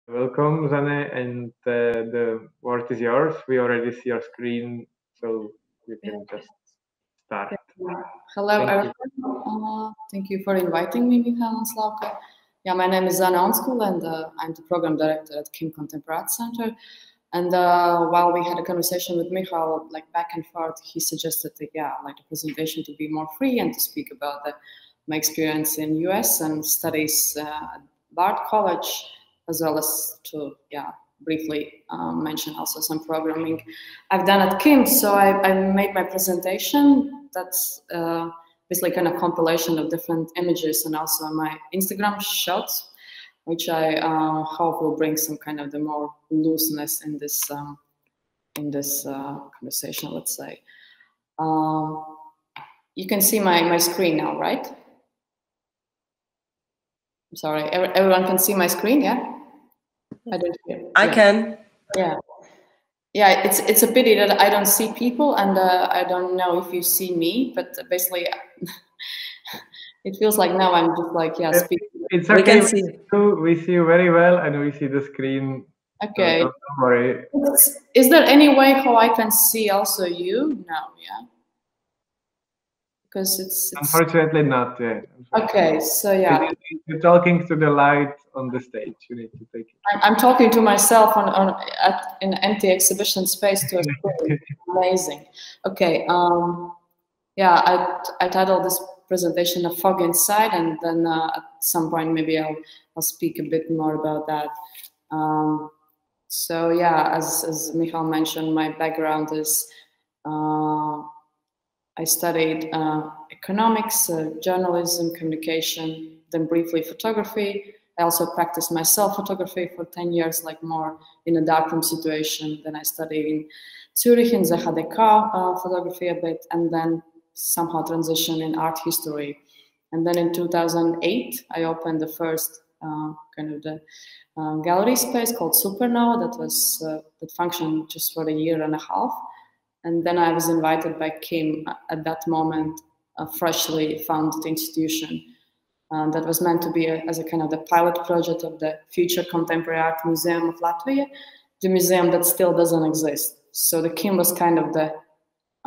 Welcome, Zane, and the word is yours. We already see your screen, so you can just start. Hello, everyone. Thank you for inviting me, Michal and Slavka. Yeah, my name is Zane Onckule, and I'm the program director at KIM Contemporary Art Center. And while we had a conversation with Michal, like back and forth, he suggested that, like the presentation to be more free and to speak about my experience in US and studies at Bard College, as well as to, briefly mention also some programming I've done at KIM. So I made my presentation. That's basically kind of compilation of different images and also my Instagram shots, which I hope will bring some kind of the more looseness in this conversation, let's say. You can see my screen now, right? I'm sorry, everyone can see my screen, yeah? I don't hear. I can. Yeah. Yeah, it's a pity that I don't see people, and I don't know if you see me, but basically it feels like now I'm just like, speaking. It's okay. We can see you. We see you very well, and we see the screen. Okay. So don't worry. Is there any way how I can see also you? No, yeah. Because it's unfortunately not. Yeah. Okay, so yeah. You're talking to the light on the stage. You need to take it. I'm talking to myself in an empty exhibition space to a screen. Amazing. Okay. Yeah, I titled this presentation "A Fog Inside," and then at some point maybe I'll speak a bit more about that. So yeah, as Michal mentioned, my background is I studied economics, journalism, communication, then briefly photography. I also practiced myself photography for 10 years, like more in a darkroom situation. Then I studied in Zurich in the HDK photography a bit, and then somehow transitioned in art history. And then in 2008, I opened the first gallery space called Supernova that functioned just for a year and a half. And then I was invited by KIM at that moment, a freshly founded institution that was meant to be as a kind of the pilot project of the future Contemporary Art Museum of Latvia, the museum that still doesn't exist. So the KIM was kind of the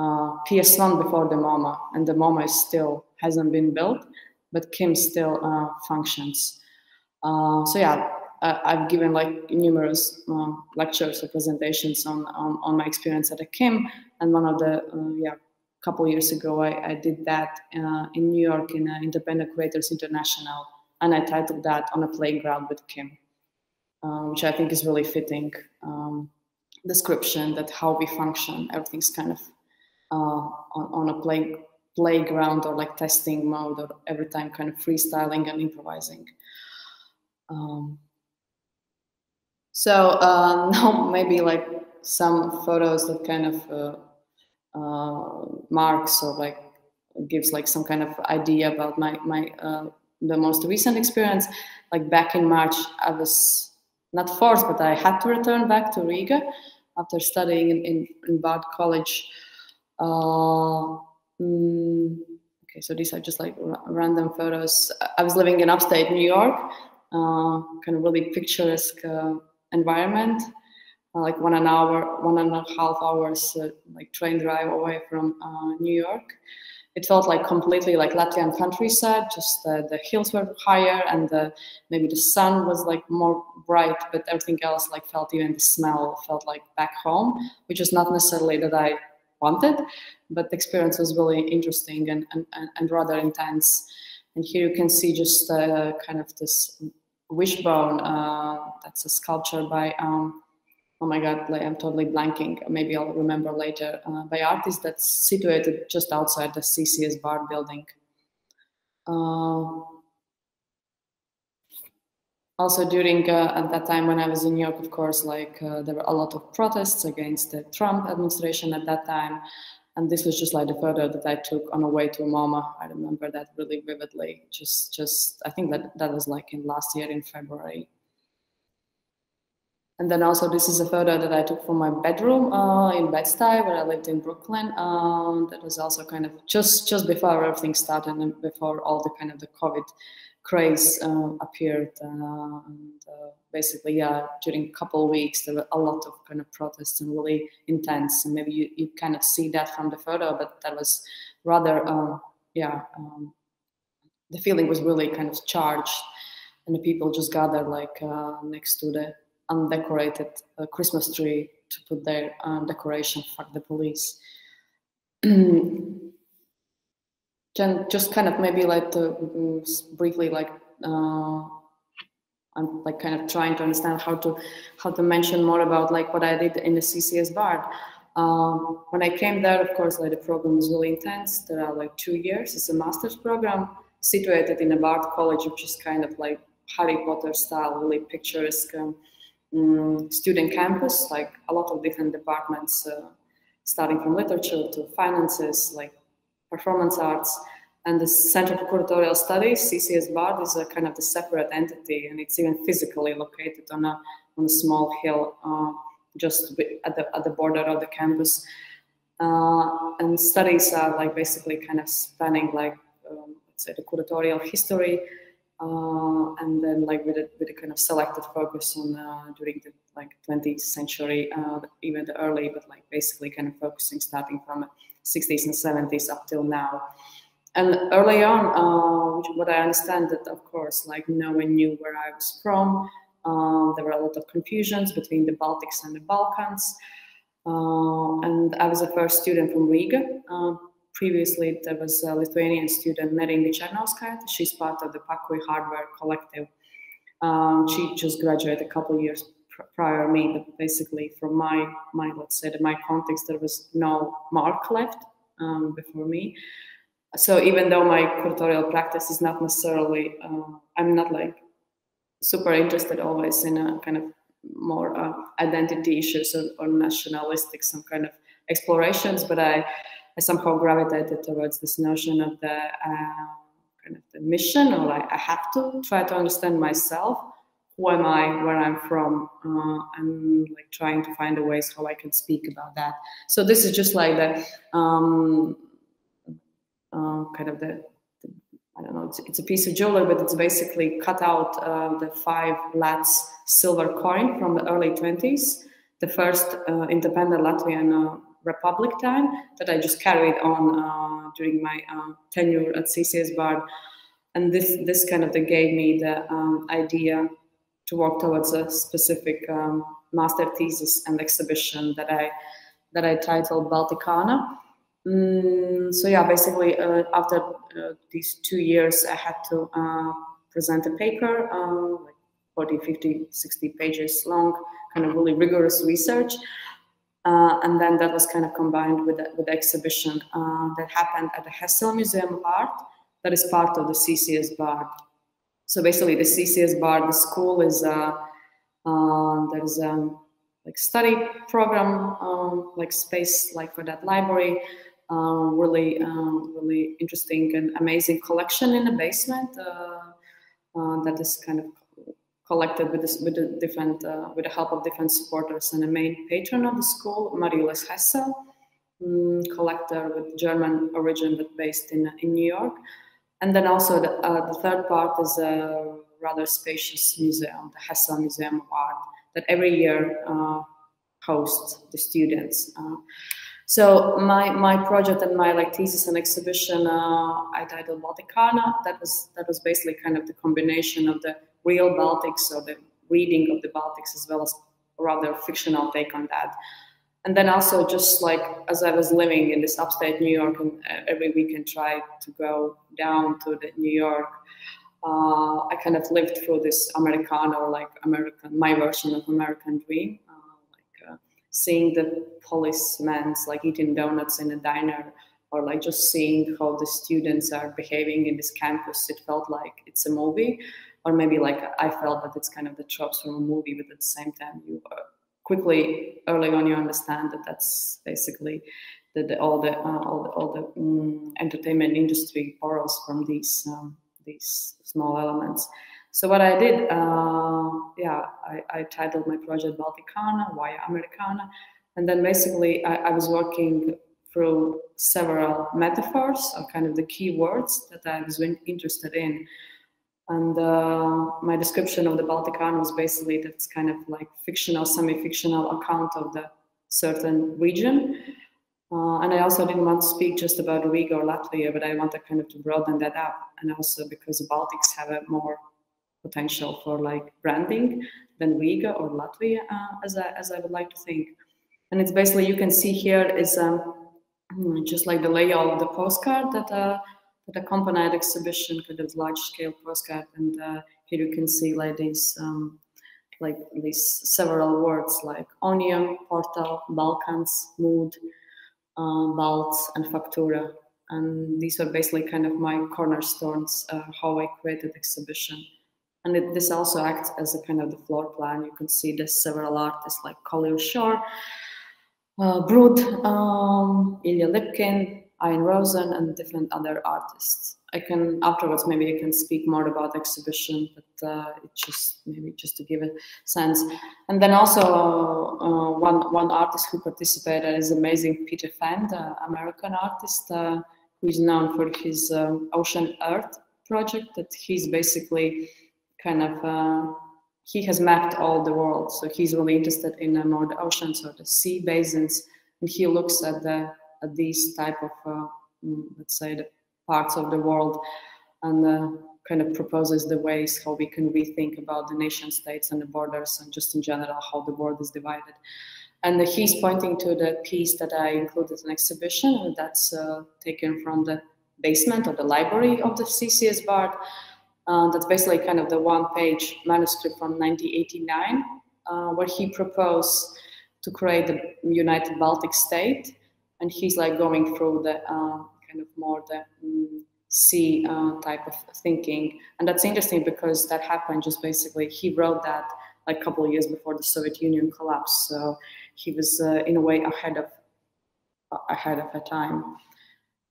PS1 before the MoMA, and the MoMA still hasn't been built, but KIM still functions. So yeah, I've given like numerous lectures or presentations on my experience at the KIM, and one of the couple years ago I did that in New York in Independent Curators International, and I titled that "On a Playground with KIM," which I think is really fitting description that how we function. Everything's kind of on a playground or like testing mode, or every time kind of freestyling and improvising. So now maybe like some photos that kind of marks or like gives like some kind of idea about the most recent experience. Like back in March, I was not forced, but I had to return back to Riga after studying in Bard College. Okay, so these are just like random photos. I was living in upstate New York, kind of really picturesque environment, like 1.5 hours like train drive away from New York. It felt like completely like Latvian countryside, just the hills were higher and maybe the sun was like more bright, but everything else like felt, even the smell felt like back home, which is not necessarily that I wanted, but the experience was really interesting and rather intense. And here you can see just kind of this wishbone. That's a sculpture by oh my God, I'm totally blanking. Maybe I'll remember later. By artist that's situated just outside the CCS Bard building. Also during at that time when I was in New York, of course, like there were a lot of protests against the Trump administration at that time. And this was just like the photo that I took on the way to MoMA. I remember that really vividly. Just I think that was like in last year in February. And then also this is a photo that I took from my bedroom in Bed-Stuy, where I lived in Brooklyn. That was also kind of just before everything started and before all the kind of the craze appeared, and basically, yeah, during a couple of weeks there were a lot of kind of protests and really intense. And maybe you kind of see that from the photo, but that was rather, the feeling was really kind of charged, and the people just gathered like next to the undecorated Christmas tree to put their decoration. Fuck the police. Just kind of maybe like to briefly like I'm like kind of trying to understand how to mention more about like what I did in the CCS BARD. When I came there, of course, like the program was really intense. There are like 2 years. It's a master's program situated in a BARD college, which is kind of like Harry Potter style, really picturesque student campus, like a lot of different departments, starting from literature to finances, like performance arts. And the Center for Curatorial Studies, CCS BARD, is a kind of the separate entity, and it's even physically located on a small hill just at the border of the campus. And studies are like basically kind of spanning like let's say the curatorial history, and then like with a kind of selected focus on during the like 20th century, even the early, but like basically kind of focusing starting from the 60s and 70s up till now. And early on, what I understand that, of course, like no one knew where I was from. There were a lot of confusions between the Baltics and the Balkans. And I was the first student from Riga. Previously, there was a Lithuanian student, Melanie Carpenter. She's part of the Pakui Hardware Collective. She just graduated a couple of years prior to me, but basically from my let's say, my context, there was no mark left before me. So even though my curatorial practice is not necessarily, I'm not like super interested always in a kind of more identity issues or nationalistic, some kind of explorations, but I somehow gravitated towards this notion of the kind of the mission, or like I have to try to understand myself. Who am I, where I'm from, and like trying to find the ways how I can speak about that. So this is just like the kind of the I don't know, it's a piece of jewelry, but it's basically cut out the 5 lats silver coin from the early 20s, the first independent Latvian Republic time that I just carried on during my tenure at CCS BARD. And this kind of gave me the idea to work towards a specific master thesis and exhibition that I titled Balticana. So yeah, basically after these 2 years, I had to present a paper, like 40, 50, 60 pages long, kind of really rigorous research. And then that was kind of combined with the exhibition that happened at the Hessel Museum of Art, that is part of the CCS BARD. So basically the CCS BARD, the school is, there's a like study program, like space, like for that library, really interesting and amazing collection in the basement that is kind of collected with the help of different supporters, and the main patron of the school, Mariulis Hessel, collector with German origin but based in New York. And then also the third part is a rather spacious museum, the Hessel Museum of Art, that every year hosts the students. So my project and my like thesis and exhibition I titled Balticana. That was basically kind of the combination of the real Baltics, or the reading of the Baltics, as well as a rather fictional take on that. And then also just like as I was living in this upstate New York, and every weekend tried to go down to the New York, I kind of lived through this Americana, or like my version of American dream. Seeing the policemen like eating donuts in a diner, or like just seeing how the students are behaving in this campus. It felt like it's a movie, or maybe like I felt that it's kind of the tropes from a movie, but at the same time you quickly, early on, you understand that that's basically all the entertainment industry borrows from these small elements. So what I did, I titled my project Balticana, Why Americana, and then basically I was working through several metaphors, or kind of the key words that I was interested in. And my description of the Baltic Island was basically that's kind of like fictional, semi-fictional account of the certain region. And I also didn't want to speak just about Riga or Latvia, but I wanted kind of to broaden that up. And also because the Baltics have a more potential for like branding than Riga or Latvia, as I would like to think. And it's basically, you can see here is just like the layout of the postcard that accompanied exhibition, kind of large scale postcard. And here you can see like these several words like onion, portal, Balkans, mood, Balts, and factura. And these were basically kind of my cornerstones, how I created the exhibition. And this also acts as a kind of the floor plan. You can see there's several artists like Collier Shore, Brood, Ilya Lipkin, Ian Rosen, and different other artists. I can afterwards maybe I can speak more about the exhibition, but it's just maybe just to give a sense. And then also one artist who participated is amazing Peter Fan, the American artist who is known for his Ocean Earth project. That he's basically kind of he has mapped all the world, so he's really interested in more the oceans or the sea basins, and he looks at these type of let's say the parts of the world, and kind of proposes the ways how we can rethink about the nation states and the borders, and just in general how the world is divided. And he's pointing to the piece that I included in an exhibition, and that's taken from the basement of the library of the CCS Bard. That's basically kind of the one-page manuscript from 1989, where he proposed to create the United Baltic State, and he's like going through the kind of more the sea type of thinking. And that's interesting because that happened just basically, he wrote that like a couple of years before the Soviet Union collapsed. So he was in a way ahead of her time.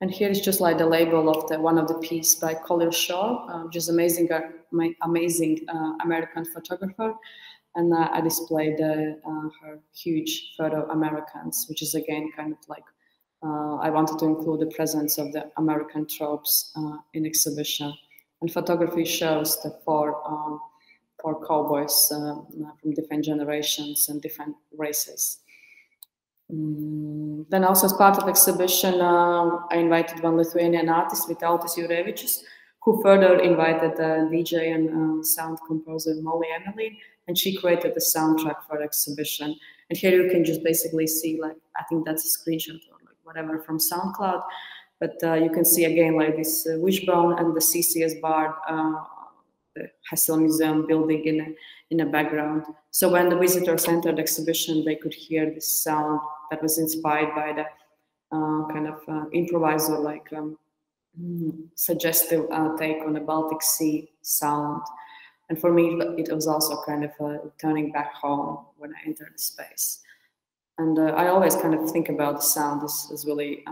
And here is just like the label of one of the piece by Collier Shaw, just amazing American photographer. And I displayed her huge photo Americans, which is again kind of like, I wanted to include the presence of the American tropes in exhibition. And photography shows the four cowboys from different generations and different races. Then also as part of exhibition, I invited one Lithuanian artist, Vytautas Jurevičius, who further invited the DJ and sound composer Molly Emily, and she created the soundtrack for the exhibition. And here you can just basically see, like, I think that's a screenshot or like whatever from SoundCloud, but you can see again like this wishbone and the CCS Bard, the Hessel Museum building in the background. So when the visitors entered the exhibition, they could hear this sound that was inspired by the kind of improviser, like suggestive take on the Baltic Sea sound. And for me, it was also kind of turning back home when I entered the space. And I always kind of think about the sound as really,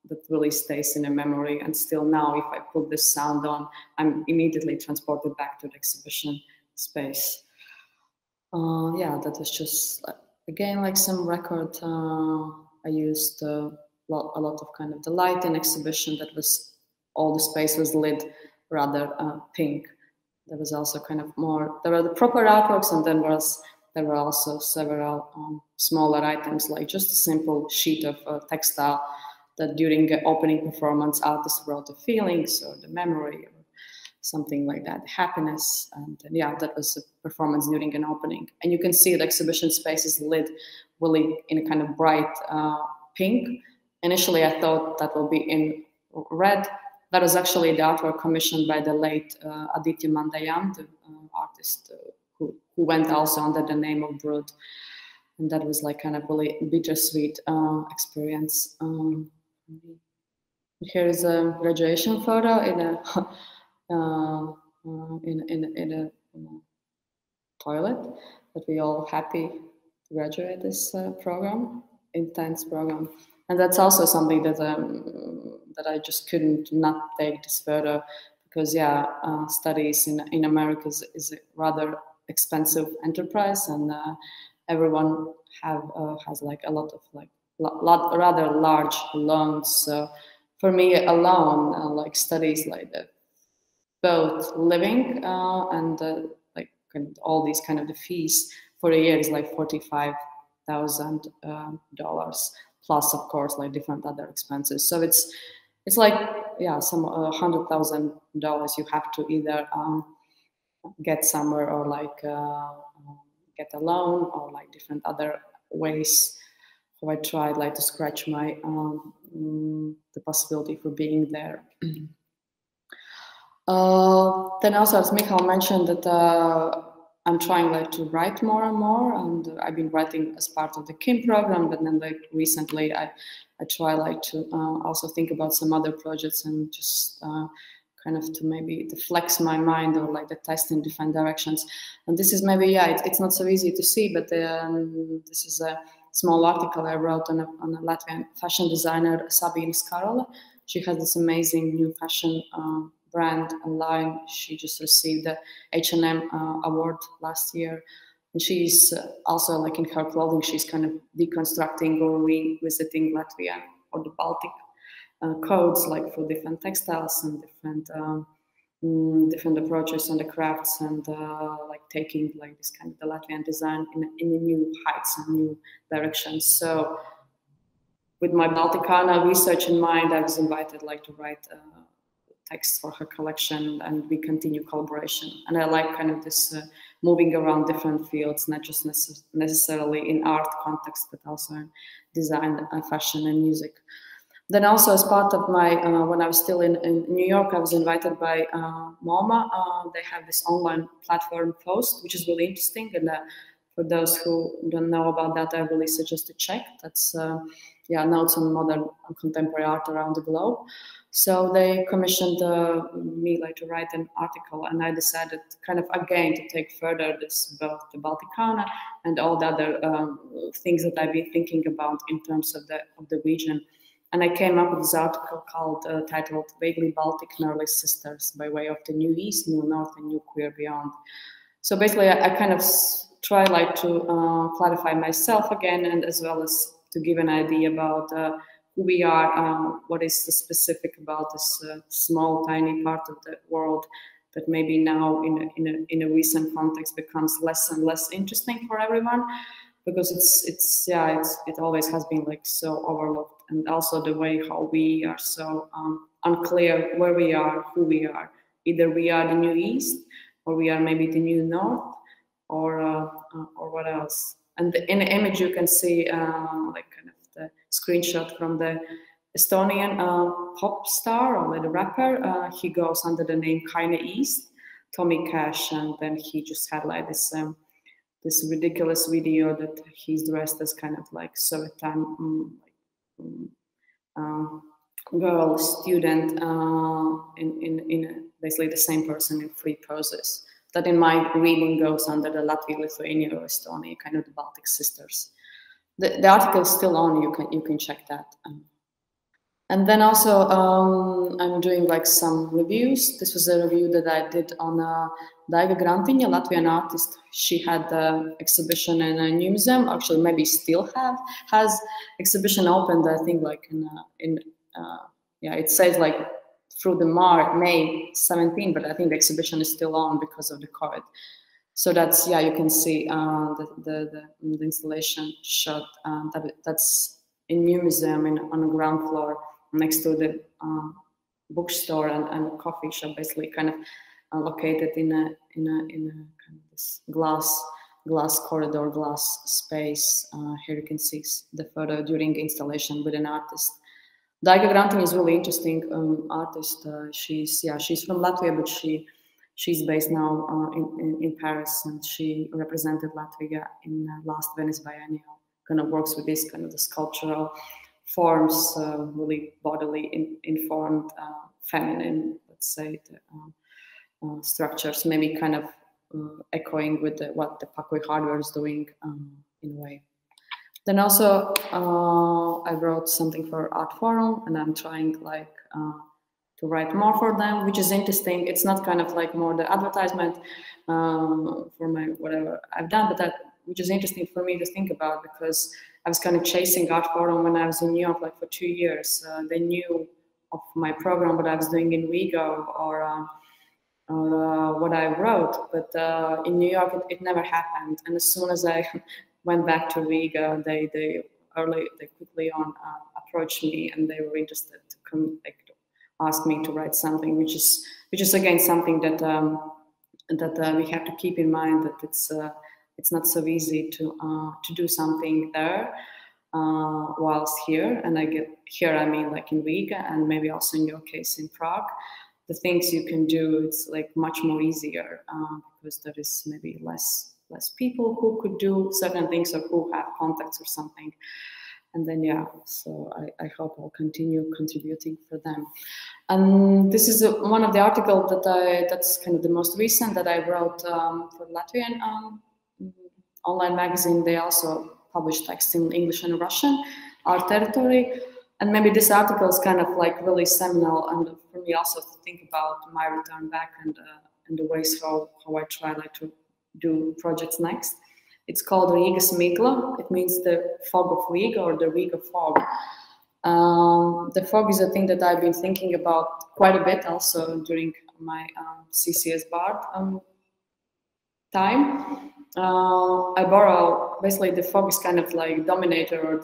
that really stays in a memory. And still now, if I put this sound on, I'm immediately transported back to the exhibition space. Yeah, that was just, again, like some record. I used a lot of kind of the light in exhibition that was, all the space was lit rather pink. There was also kind of more, there were the proper artworks, and then there were also several smaller items, like just a simple sheet of textile that during the opening performance, artists wrote the feelings or the memory or something like that, happiness. And yeah, that was a performance during an opening. And you can see the exhibition space is lit really in a kind of bright pink. Initially, I thought that will be in red. That was actually the artwork commissioned by the late Aditya Mandayan, the artist who went also under the name of Brood. And that was like kind of really bittersweet experience. Here is a graduation photo in a toilet, that we all happy to graduate this program, intense program. And that's also something that that I just couldn't not take this photo, because yeah, studies in America is a rather expensive enterprise, and everyone has like a lot of like rather large loans. So for me alone, like studies like the both living and like kind of all these kind of the fees for a year is like $45,000 plus, of course, like different other expenses. So it's like, yeah, some $100,000 you have to either get somewhere or like get a loan or like different other ways. So I tried like to scratch my the possibility for being there. Then also, as Michal mentioned, that I'm trying like to write more and more, and I've been writing as part of the KIM program, but then like recently I try like to also think about some other projects and just kind of to maybe to flex my mind or like the test in different directions. And this is maybe, yeah, it's not so easy to see, but this is a small article I wrote on a Latvian fashion designer, Sabine Skarola. She has this amazing new fashion brand online. She just received the H&M award last year. And she's also like in her clothing, she's kind of deconstructing or revisiting Latvia or the Baltic codes, like for different textiles and different approaches on the crafts, and like taking like this kind of the Latvian design in new heights and new directions. So with my Balticana research in mind, I was invited like to write text for her collection, and we continue collaboration. And I like kind of this moving around different fields, not just necessarily in art context, but also in design, fashion, and music. Then also as part of my, when I was still in New York, I was invited by MoMA. They have this online platform Post, which is really interesting. And for those who don't know about that, I really suggest to check. That's, yeah, notes on modern and contemporary art around the globe. So they commissioned me like to write an article, and I decided kind of again to take further this both the Balticana and all the other things that I've been thinking about in terms of the region. And I came up with this article called titled "Vaguely Baltic Nearly Sisters by Way of the New East, New North, and New Queer Beyond." So basically, I kind of try like to clarify myself again, and as well as to give an idea about who we are, what is the specific about this small, tiny part of the world that maybe now in a recent context becomes less and less interesting for everyone, because it always has been like so overlooked, and also the way how we are so unclear where we are, who we are. Either we are the New East, or we are maybe the New North, or what else. And in the image you can see like kind of the screenshot from the Estonian pop star or the rapper. He goes under the name Kaine East, Tommy Cash, and then he just had like this this ridiculous video that he's dressed as kind of like Soviet time girl student in basically the same person in three poses. That in my reading goes under the Latvia, Lithuania, or Estonia, kind of the Baltic sisters. The article is still on. You can check that. And then also I'm doing like some reviews. This was a review that I did on Daiga Grantiņa, Latvian artist. She had the exhibition in a new museum. Actually, maybe still has exhibition opened. I think like yeah, it says like through the May 17, but I think the exhibition is still on because of the COVID. So that's, yeah, you can see the installation shot. That's in new museum on the ground floor next to the bookstore and coffee shop, basically kind of located in a kind of this glass corridor, glass space. Here you can see the photo during installation with an artist. Daiga Grantiņa is really interesting artist. She's from Latvia, but she's based now in Paris, and she represented Latvia in last Venice Biennial. Kind of works with this kind of the sculptural forms, really bodily informed, feminine, let's say, structures, maybe kind of echoing with what the Pakui hardware is doing in a way. Then also I wrote something for Art Forum, and I'm trying like to write more for them, which is interesting. It's not kind of like more the advertisement for my whatever I've done, but which is interesting for me to think about, because I was kind of chasing Art Forum when I was in New York, like for 2 years. They knew of my program, what I was doing in Riga, or what I wrote. But in New York, it never happened. And as soon as I went back to Riga, they quickly on approached me, and they were interested to come, like, to ask me to write something, which is again something that we have to keep in mind, that it's not so easy to do something there whilst here. And I mean like in Riga, and maybe also in your case in Prague, the things you can do, it's like much more easier because there is maybe less people who could do certain things or who have contacts or something. And then, yeah, so I hope I'll continue contributing for them. And this is one of the articles that's kind of the most recent that I wrote for Latvian online magazine. They also publish text in English and Russian, Our Territory. And maybe this article is kind of like really seminal, and for me also to think about my return back and the ways how I try like to do projects next. It's called Riga's Migla. It means the fog of Riga, or the Riga fog. The fog is a thing that I've been thinking about quite a bit also during my CCS BART time. I borrow, basically the fog is kind of like dominator, or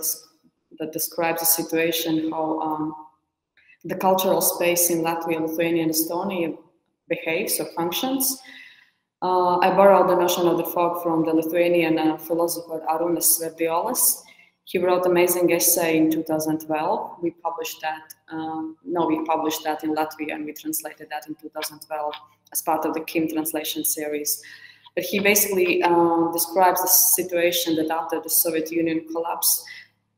that describes a situation, how the cultural space in Latvia, Lithuania, and Estonia behaves or functions. I borrowed the notion of the fog from the Lithuanian philosopher Arūnas Sverdiolas. He wrote an amazing essay in 2012. We published that in Latvia, and we translated that in 2012 as part of the Kim translation series. But he basically describes the situation that after the Soviet Union collapse,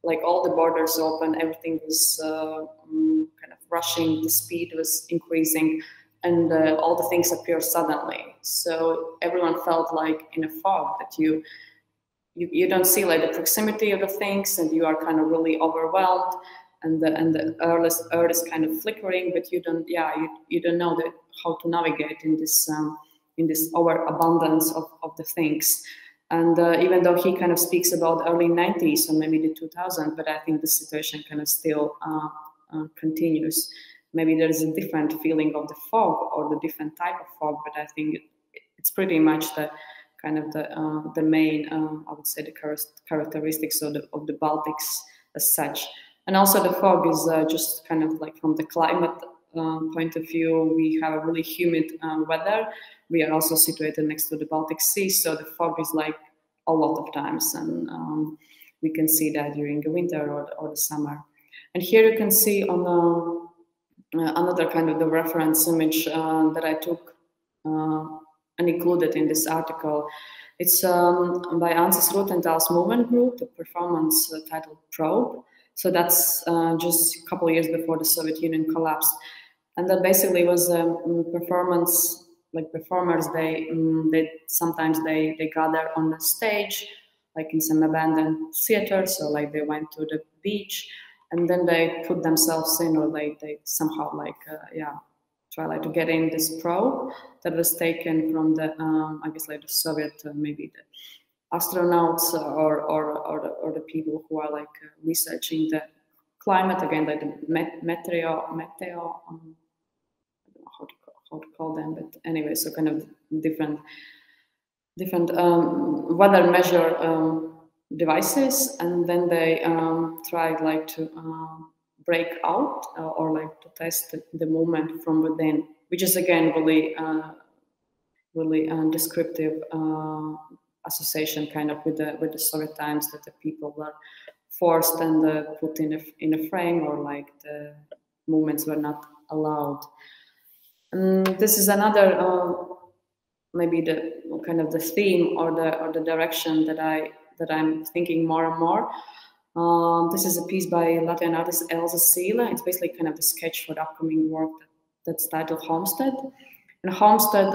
like all the borders open, everything was kind of rushing, the speed was increasing, and all the things appear suddenly. So everyone felt like in a fog, that you don't see like the proximity of the things, and you are kind of really overwhelmed, and the earth is kind of flickering, but you don't know how to navigate in this overabundance of the things. And even though he kind of speaks about the early 90s or maybe the 2000s, but I think the situation kind of still continues. Maybe there's a different feeling of the fog, or the different type of fog, but I think it's pretty much the kind of the main, I would say, the characteristics of the Baltics as such. And also the fog is just kind of like from the climate point of view, we have a really humid weather. We are also situated next to the Baltic Sea, so the fog is like a lot of times, and we can see that during the winter or the summer. And here you can see on another kind of the reference image that I took and included in this article. It's by Ansis Rutenthal's movement group, the performance titled Probe. So that's just a couple of years before the Soviet Union collapsed. And that basically was a performance, like performers, they sometimes gather on the stage, like in some abandoned theaters, or like they went to the beach, and then they put themselves in, or they somehow like try like to get in this probe that was taken from the I guess like the Soviet maybe the astronauts or the people who are like researching the climate, again like the meteo I don't know how to call them, but anyway, so kind of different weather measure devices, and then they tried like to break out or like to test the movement from within, which is again really descriptive association kind of with the Soviet times, that the people were forced and put in a frame, or like the movements were not allowed. This is another maybe the kind of the theme or the direction that I'm thinking more and more. This is a piece by Latvian artist Elza Sīle. It's basically kind of the sketch for the upcoming work that's titled Homestead. And Homestead,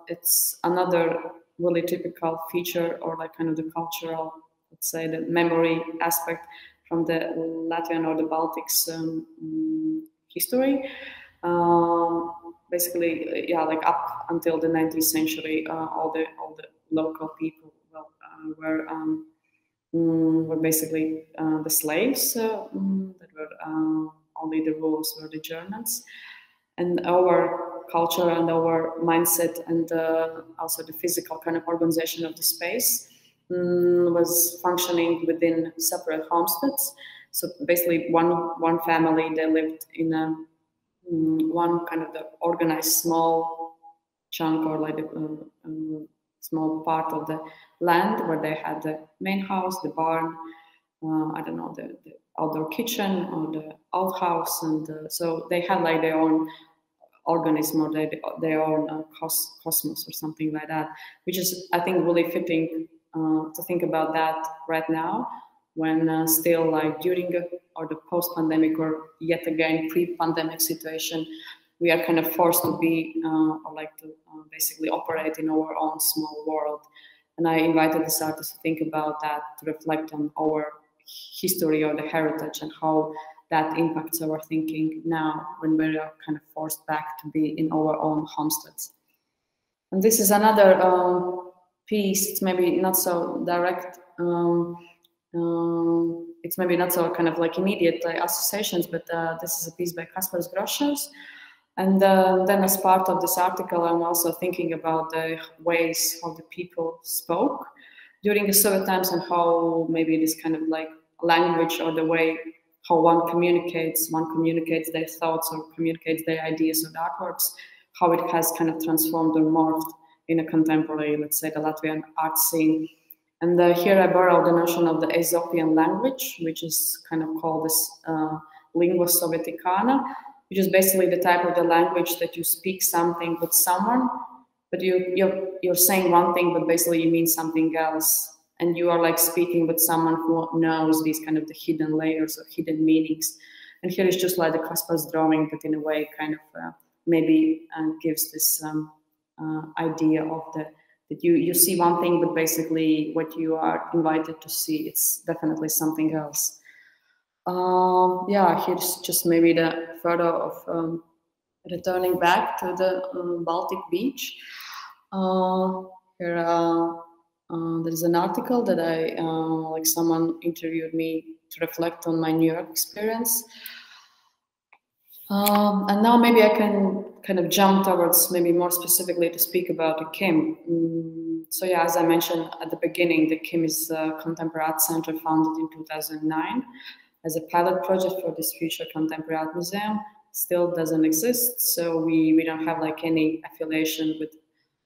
it's another really typical feature, or like kind of the cultural, let's say, the memory aspect from the Latvian or the Baltics history. Basically, yeah, like up until the 19th century, all the local people were basically the slaves that were only the rulers were the Germans, and over culture and our mindset, and also the physical kind of organization of the space was functioning within separate homesteads. So basically one family, they lived in a one kind of the organized small chunk, or like a small part of the land, where they had the main house, the barn, I don't know, the outdoor kitchen or the outhouse, and so they had like their own organism, or their own cosmos or something like that, which is, I think, really fitting to think about that right now, when still like during or the post-pandemic, or yet again pre-pandemic situation, we are kind of forced to be or like to basically operate in our own small world. And I invited this artist to think about that, to reflect on our history or the heritage, and how that impacts our thinking now, when we are kind of forced back to be in our own homesteads. And this is another piece. It's maybe not so direct. It's maybe not so kind of like immediate associations, but this is a piece by Kaspars Groševs. And then as part of this article, I'm also thinking about the ways how the people spoke during the Soviet times, and how maybe this kind of like language, or the way how one communicates their thoughts or communicates their ideas or artworks, how it has kind of transformed or morphed in a contemporary, let's say, the Latvian art scene. And here I borrow the notion of the Aesopian language, which is kind of called this lingua sovieticana, which is basically the type of the language that you speak something with someone, but you're saying one thing, but basically you mean something else. And you are like speaking with someone who knows these kind of the hidden layers or hidden meanings. And here is just like the Kaspars drawing, but in a way kind of maybe gives this idea of that you see one thing, but basically what you are invited to see, it's definitely something else. Yeah, here's just maybe the photo of returning back to the Baltic beach. Here there's an article that I like someone interviewed me to reflect on my New York experience. And now maybe I can kind of jump towards maybe more specifically to speak about the KIM. So yeah, as I mentioned at the beginning, the KIM is a contemporary art center founded in 2009 as a pilot project for this future contemporary art museum. Still doesn't exist, so we don't have like any affiliation with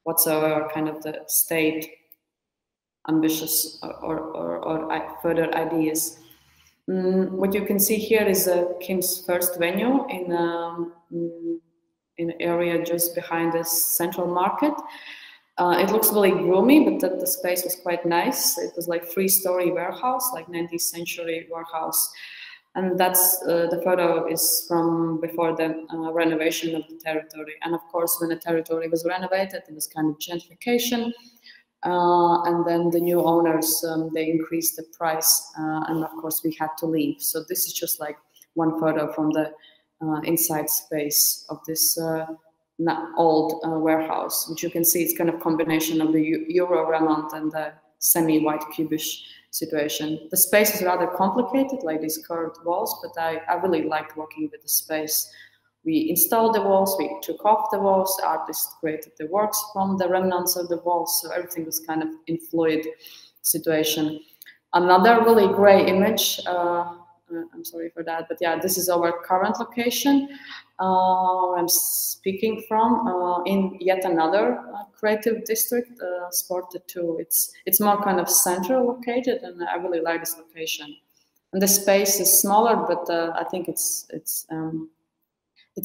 whatsoever kind of the state ambitious or further ideas. What you can see here is KIM's first venue in an area just behind the central market. It looks really gloomy, but the space was quite nice. It was like 3-story warehouse, like 19th century warehouse. And that's the photo is from before the renovation of the territory. And of course, when the territory was renovated, it was kind of gentrification. And then the new owners, they increased the price, and of course we had to leave. So this is just like one photo from the inside space of this old warehouse, which you can see it's kind of combination of the Euro remnant and the semi-white cubish situation. The space is rather complicated, like these curved walls, but I really liked working with the space. We installed the walls, we took off the walls, the artist created the works from the remnants of the walls, so everything was kind of in fluid situation. Another really great image, I'm sorry for that, but yeah, this is our current location where I'm speaking from, in yet another creative district, Sporta 2. It's more kind of central located, and I really like this location. And the space is smaller, but I think it's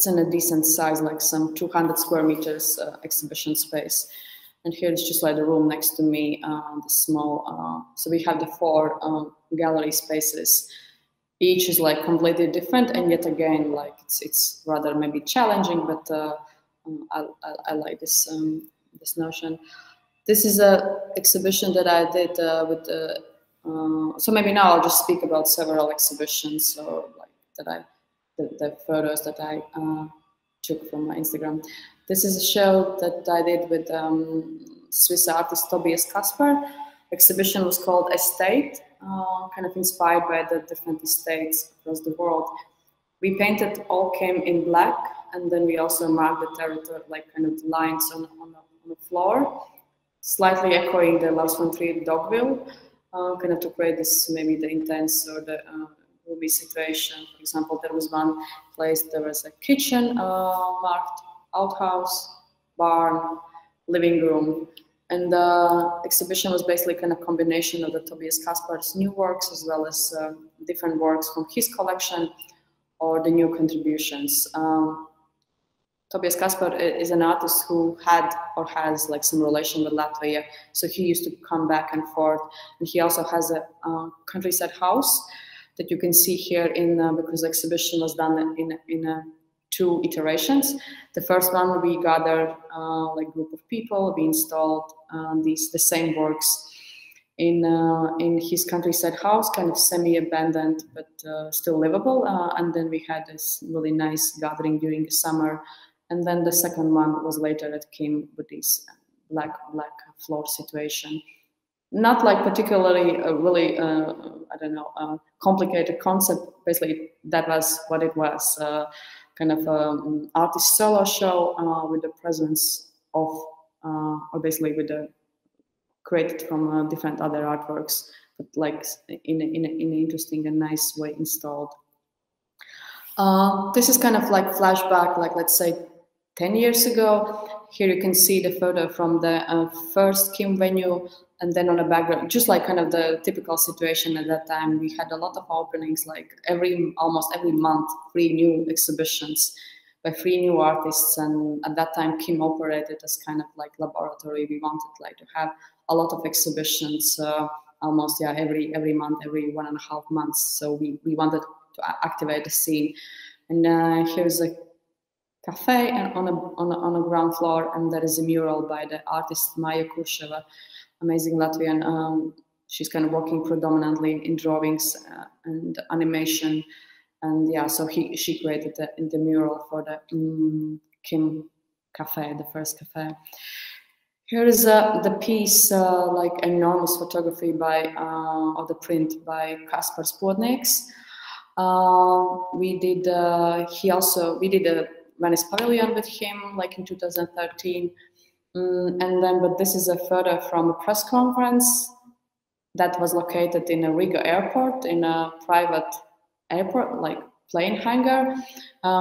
in a decent size, like some 200 square meters exhibition space. And here is just like the room next to me, the small, so we have the 4 gallery spaces. Each is like completely different, and yet again, like it's rather maybe challenging, but I like this this notion. This is a exhibition that I did with the, so maybe now I'll just speak about several exhibitions, so like that the photos that I took from my Instagram. This is a show that I did with Swiss artist Tobias Kasper. Exhibition was called Estate, kind of inspired by the different estates across the world. We painted all KIM in black, and then we also marked the territory, like kind of the lines on the floor, slightly echoing the Lars von Trier Dogville, kind of to create this maybe the intense or the gloomy situation. For example, there was one place, there was a kitchen marked, outhouse, barn, living room. And the exhibition was basically kind of combination of the Tobias Kaspar's new works as well as different works from his collection or the new contributions. Tobias Kaspar is an artist who had or has like some relation with Latvia, so he used to come back and forth. And he also has a countryside house that you can see here in because the exhibition was done in 2 iterations. The first one we gathered like group of people, we installed the same works in his countryside house, kind of semi-abandoned but still livable. And then we had this really nice gathering during the summer. And then the second one was later that came with this black floor situation. Not like particularly really, I don't know, complicated concept. Basically, that was what it was. Kind of artist solo show with the presence of, or basically with the created from different other artworks, but like in an interesting and nice way installed. This is kind of like flashback, like let's say 10 years ago. Here you can see the photo from the first Kim venue, and then on the background, just like kind of the typical situation at that time, we had a lot of openings, like almost every month, 3 new exhibitions by 3 new artists. And at that time, Kim operated as kind of like laboratory. We wanted like to have a lot of exhibitions, almost every month, every 1.5 months. So we wanted to activate the scene. And here's a cafe on a ground floor, and there is a mural by the artist Maja Kusheva, amazing Latvian. She's kind of working predominantly in drawings and animation, and yeah, so she created the mural for the Kim cafe, the first cafe. Here is the piece, like enormous photography by or the print by Kaspar Spodnieks. We did a Venice Pavilion with him, like in 2013. But this is a photo from a press conference that was located in a Riga airport, in a private airport, like plane hangar.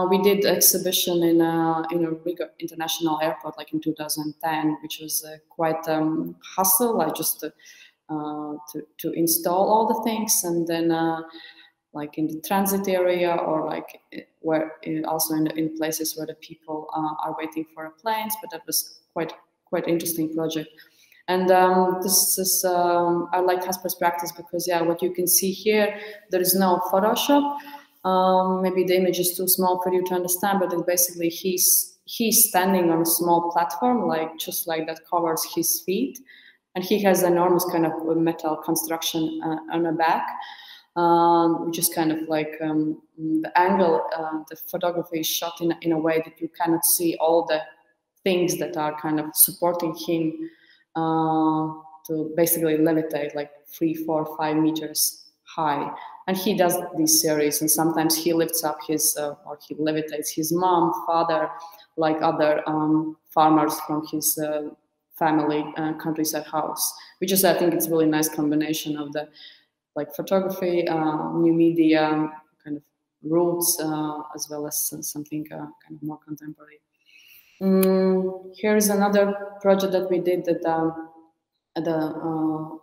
We did exhibition in a Riga International Airport, like in 2010, which was quite hustle, like just to install all the things, and then like in the transit area, or like where also in places where the people are waiting for planes. But that was quite interesting project. And this is I like Kaspar's practice because what you can see here, there is no Photoshop. Maybe the image is too small for you to understand, but it's basically he's standing on a small platform, like just like that covers his feet, and he has enormous kind of metal construction on the back. Which is kind of like the angle, the photography is shot in a way that you cannot see all the things that are kind of supporting him to basically levitate like 3, 4, 5 meters high. And he does this series, and sometimes he lifts up his, or he levitates his mom, father, like other farmers from his family countryside house, which is, I think it's a really nice combination of the like photography, new media, kind of roots, as well as something kind of more contemporary. Here's another project that we did at the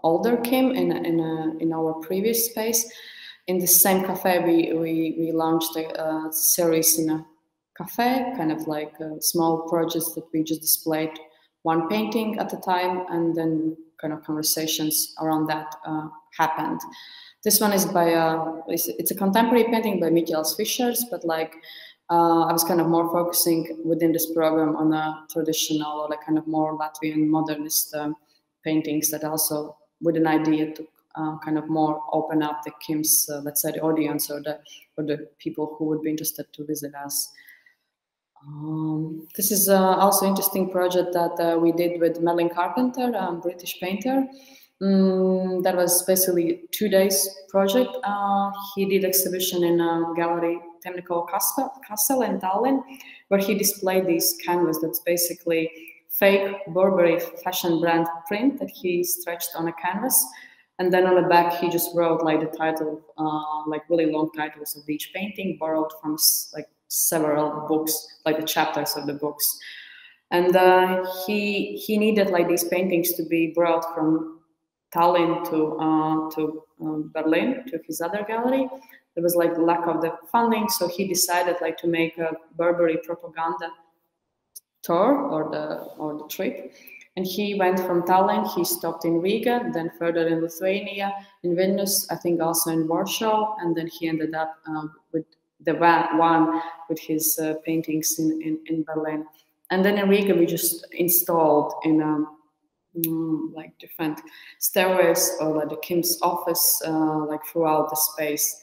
older Kim in our previous space. In the same cafe, we launched a series in a cafe, kind of like small projects that we just displayed 1 painting at a time, and then kind of conversations around that happened. This one is by it's a contemporary painting by Mikls Fischers, but like I was kind of more focusing within this program on a traditional or like kind of more Latvian modernist paintings that also with an idea to kind of more open up the Kim's let's say the audience or the people who would be interested to visit us. This is also interesting project that we did with Melanie Carpenter, British painter. That was basically 2 days project. He did exhibition in a gallery Technical Castle in Tallinn, where he displayed these canvas that's basically fake Burberry fashion brand print that he stretched on a canvas. And then on the back, he just wrote like the title, like really long titles of each painting, borrowed from like several books, like the chapters of the books. And he needed like these paintings to be brought from Tallinn to Berlin, to his other gallery. There was like lack of the funding, so he decided like to make a Burberry propaganda tour or the trip. And he went from Tallinn, he stopped in Riga, then further in Lithuania, in Vilnius, I think also in Warsaw, and then he ended up with the one with his paintings in Berlin. And then in Riga, we just installed in like different stairways or like the Kim's office, like throughout the space.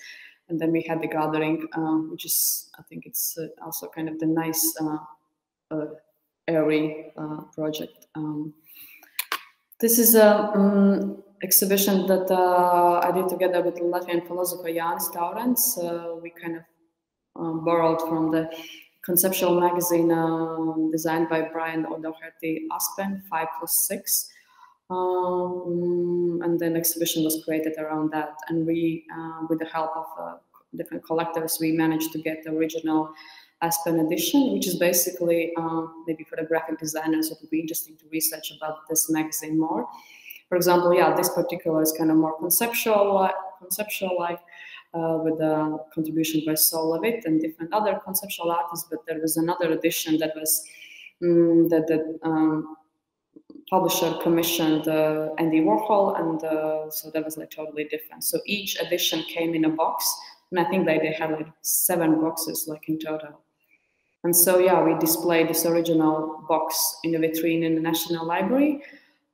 And then we had the gathering, which is, I think it's also kind of the nice airy project. This is a exhibition that I did together with the Latvian philosopher Jānis Taurens. We kind of borrowed from the conceptual magazine designed by Brian O'Doherty Aspen, 5+6. And then exhibition was created around that. And we, with the help of different collectors, we managed to get the original Aspen edition, which is basically, maybe for the graphic designers, it would be interesting to research about this magazine more. For example, yeah, this particular is kind of more conceptual, with a contribution by Saul Levitt and different other conceptual artists. But there was another edition that was that the publisher commissioned Andy Warhol, and so that was like totally different. So each edition came in a box, and I think they had like 7 boxes like in total. And so yeah, we displayed this original box in the vitrine in the National Library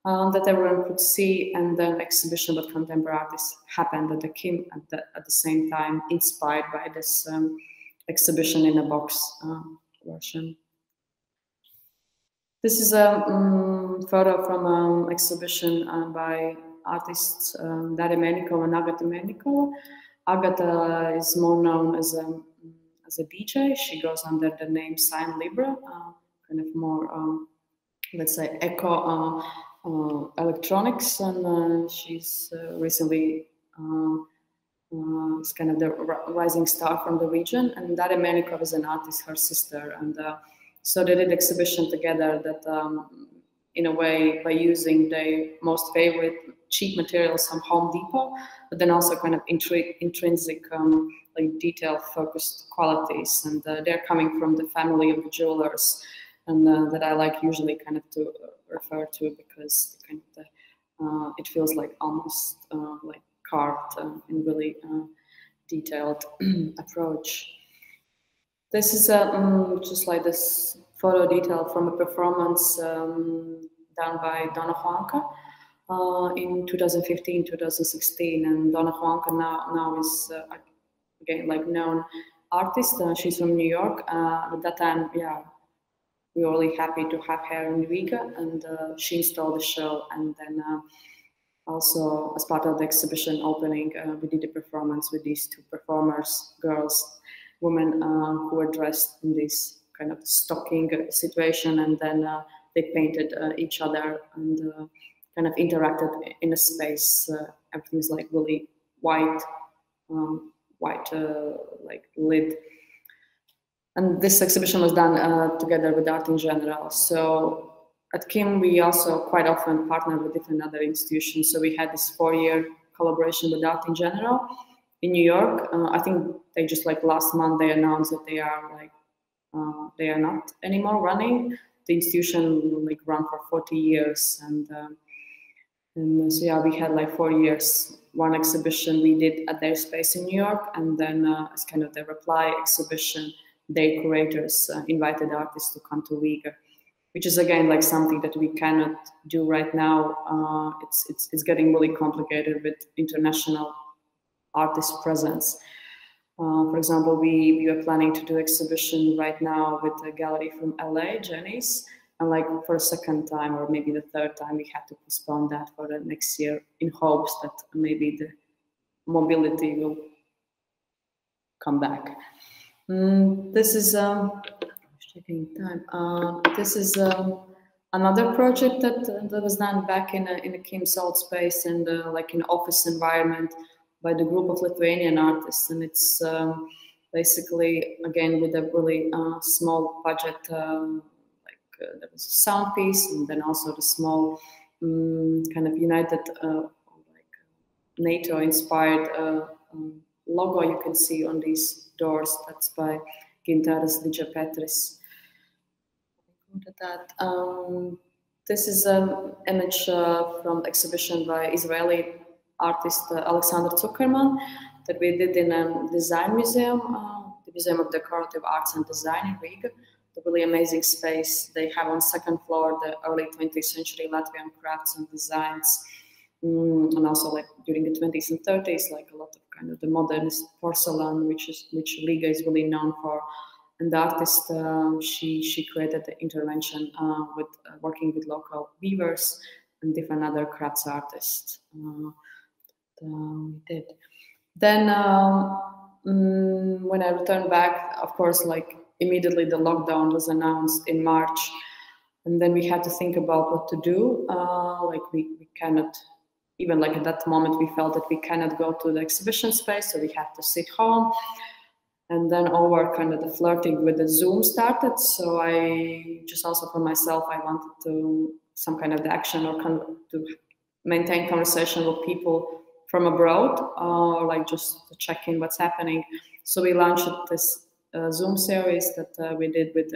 that everyone could see, and then exhibition with contemporary artists happened at the Kim at the same time, inspired by this exhibition in a box version. This is a photo from an exhibition by artists Daria Mennikova and Agata Mennikova. Agata is more known as a DJ. She goes under the name Sign Libra, kind of more, let's say, eco electronics, and she's recently is kind of the rising star from the region. And Daria Mennikova is an artist, her sister, and so they did exhibition together that, in a way, by using their most favorite cheap materials from Home Depot, but then also kind of intrinsic, like detail-focused qualities. And they're coming from the family of jewelers, and that I like usually kind of to refer to, because kind of it feels like almost like carved in really detailed approach. This is just like this photo detail from a performance done by Donna Juanca in 2015, 2016. And Donna Juanca now is, again, like known artist. She's from New York. At that time, yeah, we were really happy to have her in Riga, and she installed the show. And then also, as part of the exhibition opening, we did a performance with these 2 performers, girls, women who were dressed in this kind of stocking situation, and then they painted each other and kind of interacted in a space. Everything's like really white, like lit. And this exhibition was done together with Art in General. So at Kim, we also quite often partner with different other institutions. So we had this 4-year collaboration with Art in General in New York. I think they just like last month they announced that they are like they are not anymore running. The institution like run for 40 years, and so yeah, we had like 4 years. One exhibition we did at their space in New York, and then as kind of the reply exhibition, their curators invited artists to come to Riga, which is again like something that we cannot do right now. It's getting really complicated with international artist presence. For example, we are planning to do exhibition right now with a gallery from LA, Jenny's, And like for a second time, or maybe the third time, we had to postpone that for the next year in hopes that maybe the mobility will come back. This is checking time. This is another project that was done back in a Kim's old space and like in office environment by the group of Lithuanian artists, and it's basically again with a really small budget. There was a sound piece, and then also the small kind of United like NATO-inspired logo you can see on these doors. That's by Gintaras Didžiapetris. This is an image from the exhibition by Israeli artist Alexander Zuckerman that we did in a design museum, the Museum of Decorative Arts and Design in Riga. The really amazing space. They have on second floor the early 20th century Latvian crafts and designs, and also like during the 20s and 30s, like a lot of kind of the modernist porcelain, which Riga is really known for. And the artist, she created the intervention with working with local weavers and different other crafts artists. Did. Then when I returned back, of course, like immediately the lockdown was announced in March, and then we had to think about what to do. Like we cannot, even like at that moment, we felt that we cannot go to the exhibition space, so we had to sit home. And then over kind of the flirting with the Zoom started. So I just also for myself, I wanted to some kind of action or kind of to maintain conversation with people from abroad, or like just to check in what's happening. So we launched this Zoom series that we did with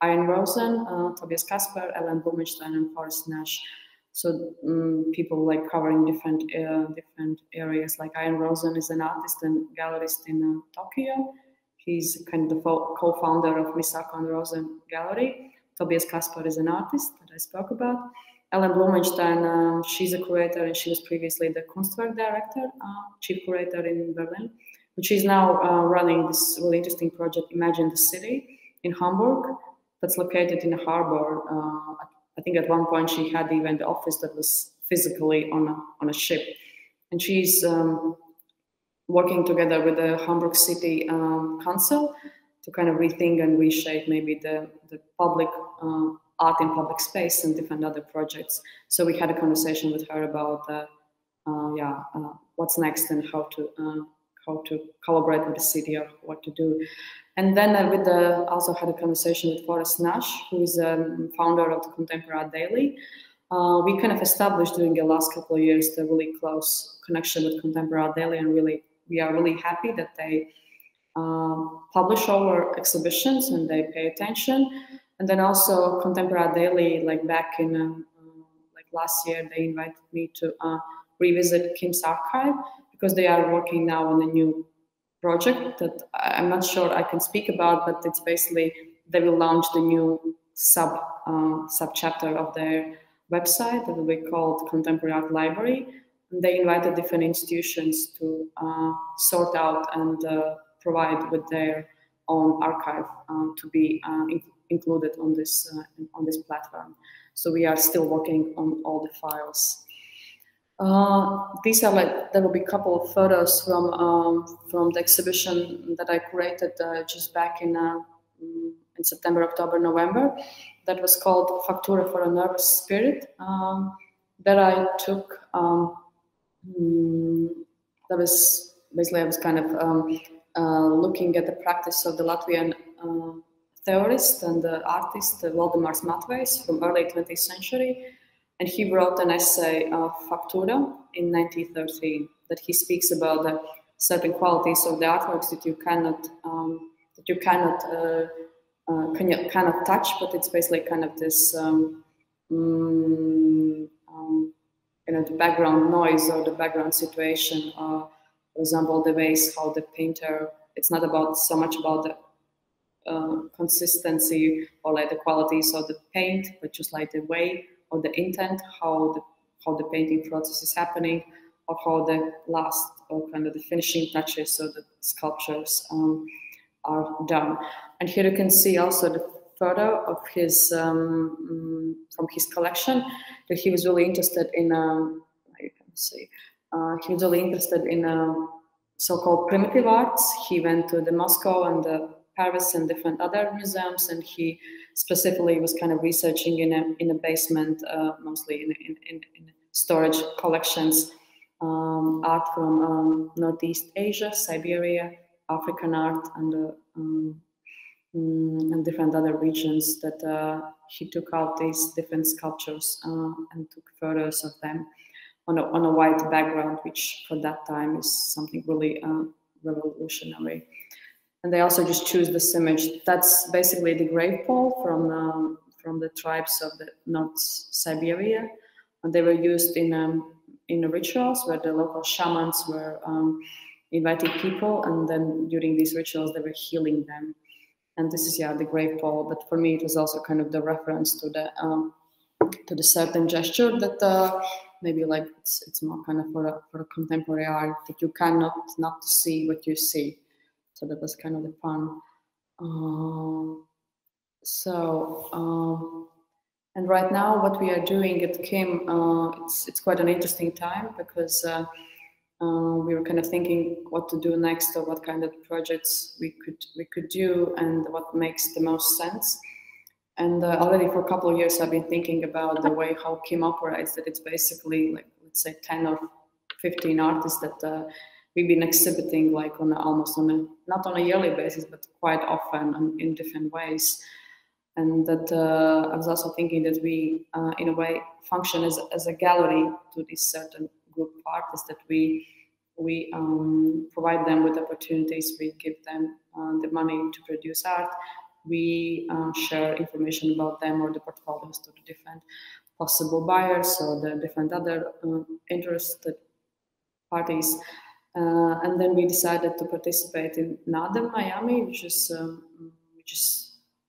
Ian Rosen, Tobias Kasper, Ellen Blumenstein, and Forrest Nash. So people like covering different areas. Like Ian Rosen is an artist and gallerist in Tokyo. He's kind of the co-founder of Misako and Rosen Gallery. Tobias Kasper is an artist that I spoke about. Ellen Blumenstein, she's a curator, and she was previously the Kunstwerk director, chief curator in Berlin. But she's now running this really interesting project, Imagine the City, in Hamburg, that's located in a harbor. I think at one point she had even the office that was physically on a ship. And she's working together with the Hamburg City Council to kind of rethink and reshape maybe the public art in public space and different other projects. So we had a conversation with her about what's next and how to collaborate with the city or what to do. And then also had a conversation with Forrest Nash, who is a founder of the Contemporary Art Daily. We kind of established during the last couple of years the really close connection with Contemporary Art Daily, and we are really happy that they publish our exhibitions and they pay attention. And then also Contemporary Art Daily, like back in like last year, they invited me to revisit Kim's archive because they are working now on a new project that I'm not sure I can speak about, but it's basically they will launch the new sub chapter of their website that will be called Contemporary Art Library. And they invited different institutions to sort out and provide with their own archive to be included on this platform. So we are still working on all the files. These are like, there will be a couple of photos from the exhibition that I created just back in September, October, November. That was called Factura for a Nervous Spirit. That I took, that was basically, I was kind of looking at the practice of the Latvian theorist and the artist Valdemars Matvejs from early 20th century. And he wrote an essay, Factura, in 1913, that he speaks about the certain qualities of the artworks that you cannot touch, but it's basically kind of this, the background noise or the background situation. For example, the ways how the painter, it's not about so much about the consistency or like the qualities of the paint, but just like the way or the intent, how the painting process is happening, or how the last or kind of the finishing touches of the sculptures are done. And here you can see also the photo of his from his collection that he was really interested in. You can see he was really interested in so-called primitive arts. He went to the Moscow and the Paris and different other museums, and he specifically was kind of researching in a basement, mostly in storage collections, art from Northeast Asia, Siberia, African art, and different other regions. That he took out these different sculptures and took photos of them on a white background, which for that time is something really revolutionary. And they also just choose this image. That's basically the grave pole from the tribes of the North Siberia, and they were used in rituals where the local shamans were inviting people, and then during these rituals they were healing them. And this is the grave pole. But for me, it was also kind of the reference to the certain gesture that maybe like it's more kind of for a contemporary art, that you cannot not see what you see. So that was kind of the fun. And right now, what we are doing at KIM, it's quite an interesting time, because we were kind of thinking what to do next, or what kind of projects we could do, and what makes the most sense. And already for a couple of years, I've been thinking about the way how KIM operates. That it's basically like, let's say 10 or 15 artists that we've been exhibiting like almost not on a yearly basis, but quite often and in different ways. And that I was also thinking that we, in a way, function as a gallery to this certain group of artists, that we provide them with opportunities, we give them the money to produce art, we share information about them or the portfolios to the different possible buyers or the different other interested parties. And then we decided to participate in NADA Miami, which is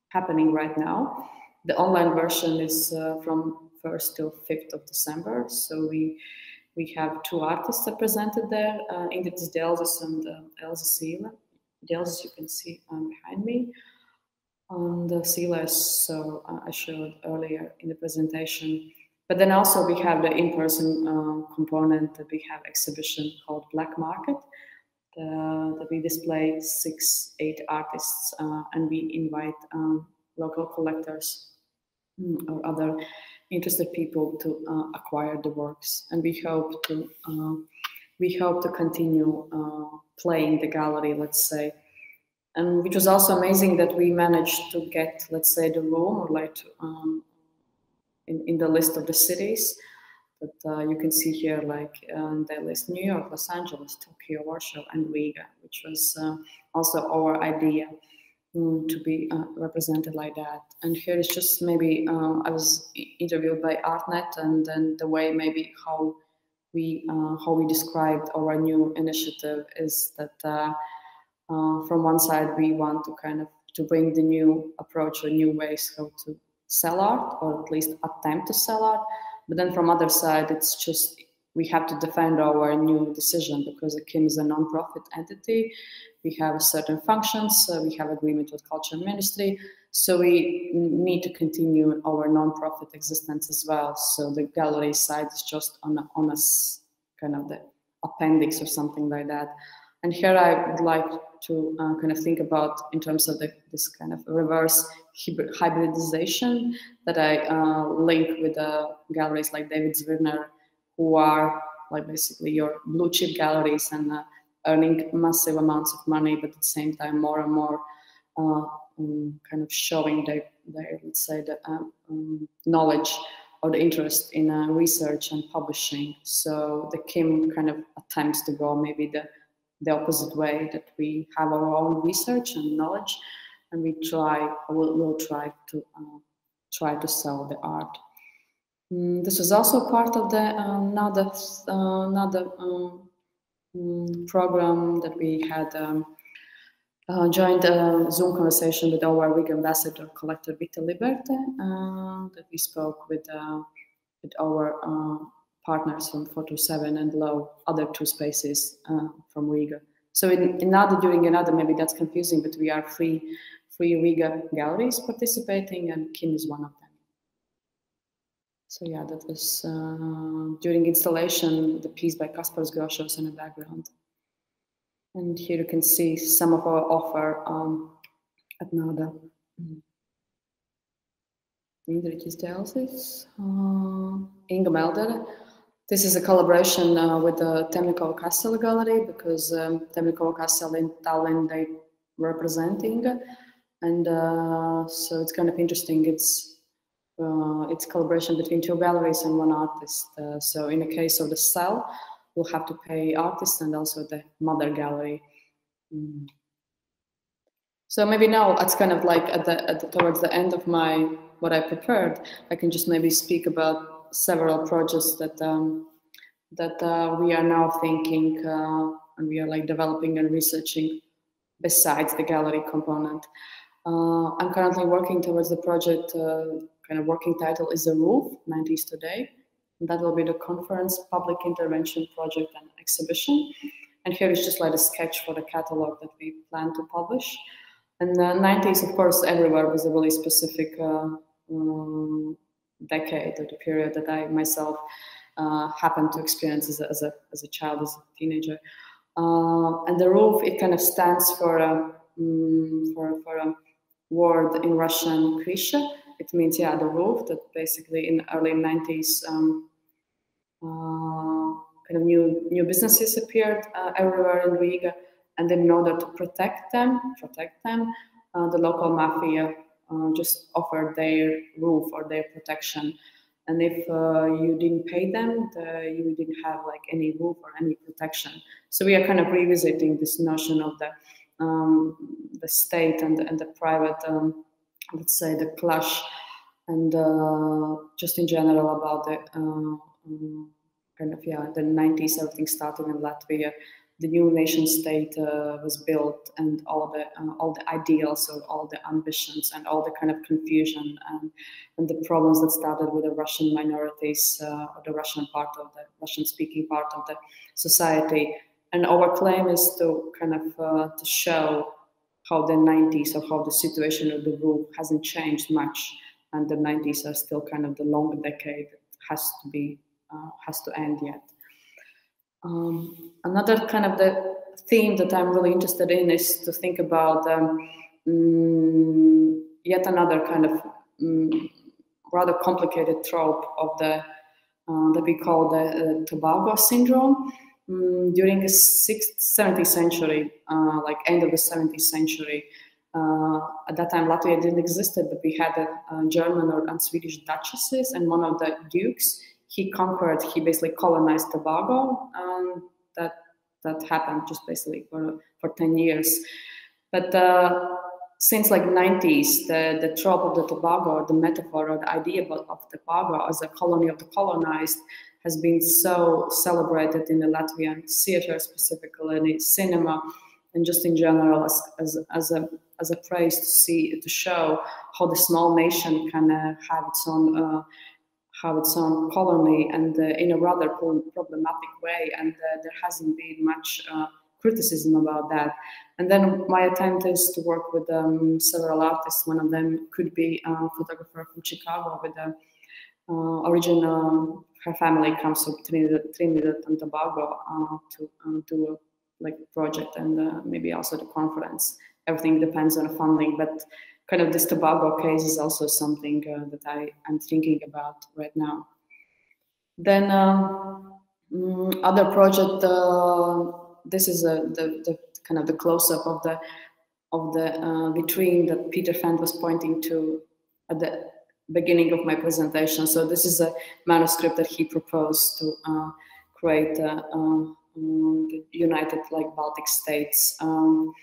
happening right now. The online version is from 1st till 5th of December. So we have 2 artists represented there, Ingrid Delzis and Elsa Sila. Delzis you can see behind me. And Sila is, so I showed earlier in the presentation. But then also we have the in-person component, that we have exhibition called Black Market, that we display 6-8 artists, and we invite local collectors or other interested people to acquire the works. And we hope to continue playing the gallery, let's say. And which was also amazing that we managed to get, let's say, the room, or like in the list of the cities that you can see here, like they list New York, Los Angeles, Tokyo, Warsaw, and Riga, which was also our idea to be represented like that. And here is just maybe I was interviewed by ArtNet, and then the way maybe how we described our new initiative is that from one side we want to kind of to bring the new approach or new ways how to sell art, or at least attempt to sell art. But then from other side, it's just we have to defend our new decision, because the KIM is a non-profit entity. We have certain functions. We have agreement with Culture Ministry, so we need to continue our non-profit existence as well. So the gallery side is just on a kind of the appendix or something like that. And here I would like to kind of think about in terms of this kind of reverse hybridization that I link with galleries like David Zwirner, who are like basically your blue chip galleries and earning massive amounts of money, but at the same time more and more kind of showing their let's say the knowledge or the interest in research and publishing. So the KIM kind of attempts to go maybe the opposite way, that we have our own research and knowledge, and we'll try to sell the art. This was also part of the another program that we had joined a Zoom conversation with our Riga ambassador, collector Vita Liberte, that we spoke with our partners from 427 and Low, other 2 spaces from Riga. So in another, during another, maybe that's confusing, but we are free 3 Riga galleries participating, and Kim is one of them. So yeah, that was during installation, the piece by Kaspars Grošos in the background. And here you can see some of our offer at NADA. Indriķis Dēlsis, Inga Melder. This is a collaboration with the Temnikova Castle Gallery, because Temnikova Castle in Tallinn, they representing, and so it's kind of interesting. It's collaboration between 2 galleries and 1 artist. So in the case of the cell, we'll have to pay artists and also the mother gallery. So maybe now it's kind of like towards the end of what I prepared, I can just maybe speak about several projects that we are now thinking and we are like developing and researching besides the gallery component. I'm currently working towards the project, kind of working title is The Roof, 90s Today. And that will be the conference, public intervention project and exhibition. And here is just like a sketch for the catalog that we plan to publish. And the 90s, of course, everywhere was a really specific decade, or the period that I myself happened to experience as a child, as a teenager. And The Roof, it kind of stands for a word in Russian, Krisha. It means, yeah, the roof, that basically in the early 90s, kind of new businesses appeared everywhere in Riga. And then in order to protect them, the local mafia just offered their roof or their protection. And if you didn't pay them, you didn't have like any roof or any protection. So we are kind of revisiting this notion of the state and the private, let's say, the clash, and just in general about the kind of, yeah, the 90s, everything started in Latvia. The new nation state was built, and all the ideals, or all the ambitions, and all the kind of confusion and the problems that started with the Russian minorities, or the Russian part of the Russian-speaking part of the society. And our claim is to kind of to show how the 90s, or how the situation of the roof hasn't changed much, and the 90s are still kind of the long decade that has to end yet. Another kind of the theme that I'm really interested in is to think about yet another kind of rather complicated trope of the that we call the Tobago Syndrome. During the 17th century, like end of the 17th century, at that time Latvia didn't exist, but we had a German and Swedish duchesses, and one of the dukes, he basically colonized Tobago. That happened just basically for 10 years. But since like 90s, the trope of the Tobago, or the metaphor or the idea of Tobago as a colony of the colonized, has been so celebrated in the Latvian theater, specifically in cinema, and just in general as a praise to show how the small nation can have its own colony, and in a rather problematic way, and there hasn't been much criticism about that. And then my attempt is to work with several artists. One of them could be a photographer from Chicago with the her family comes from Trinidad and Tobago to do a project, and maybe also the conference. Everything depends on the funding, but kind of this Tobago case is also something that I am thinking about right now. Then other project, this is the kind of the close-up of the vitrine that Peter Fendt was pointing to at the beginning of my presentation. So this is a manuscript that he proposed to create the united Baltic states. And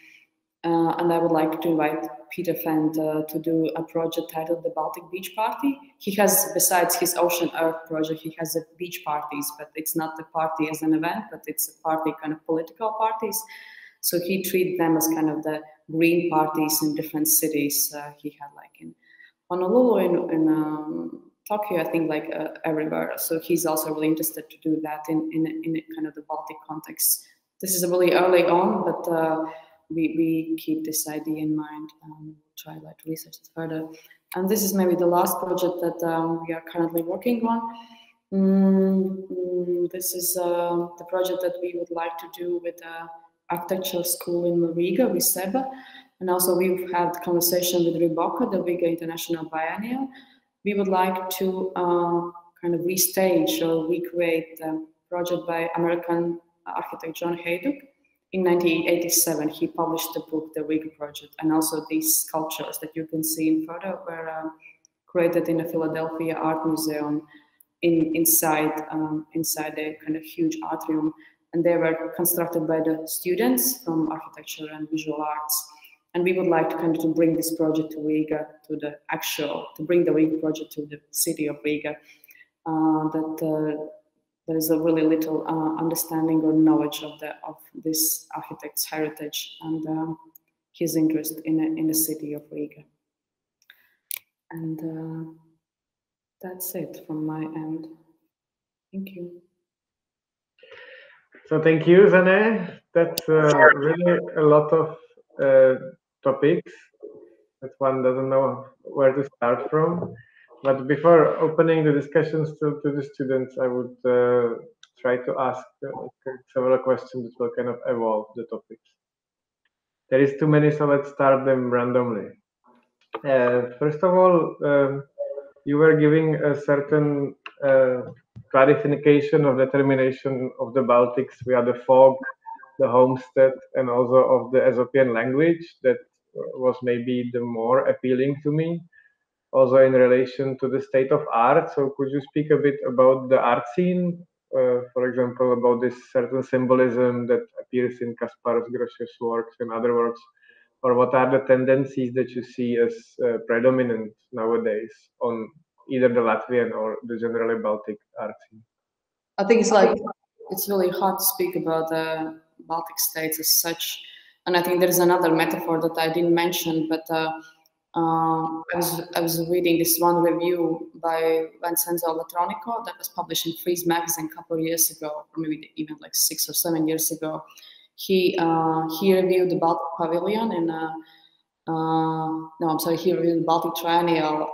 I would like to invite Peter Fendt to do a project titled The Baltic Beach Party. He has, besides his Ocean Earth project, he has beach parties, but it's not the party as an event, but it's a party, kind of political parties. So he treated them as kind of the green parties in different cities. He had in Honolulu, in Tokyo, I think everywhere. So he's also really interested to do that in kind of the Baltic context. This is really early on, but we keep this idea in mind and try like to research it further. And this is maybe the last project that we are currently working on. This is the project that we would like to do with the architecture school in Riga, Viseba. And also we've had conversation with Riboka, the Riga International Biennial. We would like to kind of restage or recreate the project by American architect John Hayduk. In 1987, he published the book, The Riga Project, and also these sculptures that you can see in photo were created in the Philadelphia Art Museum inside a kind of huge atrium, and they were constructed by the students from architecture and visual arts. And we would like to kind of to bring this project to Riga, to bring the Riga project to the city of Riga. There is a really little understanding or knowledge of this architect's heritage and his interest in the city of Riga. And that's it from my end. Thank you. So thank you, Zane. That's really a lot of topics that one doesn't know where to start from. But before opening the discussions to the students, I would try to ask several questions that will kind of evolve the topics. There is too many, so let's start them randomly. First of all, you were giving a certain clarification of determination of the Baltics via the fog, the homestead, and also of the Aesopian language that was maybe the more appealing to me, also in relation to the state of art. So could you speak a bit about the art scene, for example, about this certain symbolism that appears in Kaspar Grosch's works and other works, or what are the tendencies that you see as predominant nowadays on either the Latvian or the generally Baltic art scene? I think it's really hard to speak about the Baltic states as such. And I think there is another metaphor that I didn't mention, but I was reading this one review by Vincenzo Latronico that was published in Freeze magazine a couple of years ago, or maybe even like 6 or 7 years ago. He reviewed the Baltic Pavilion in he reviewed the Baltic Triennial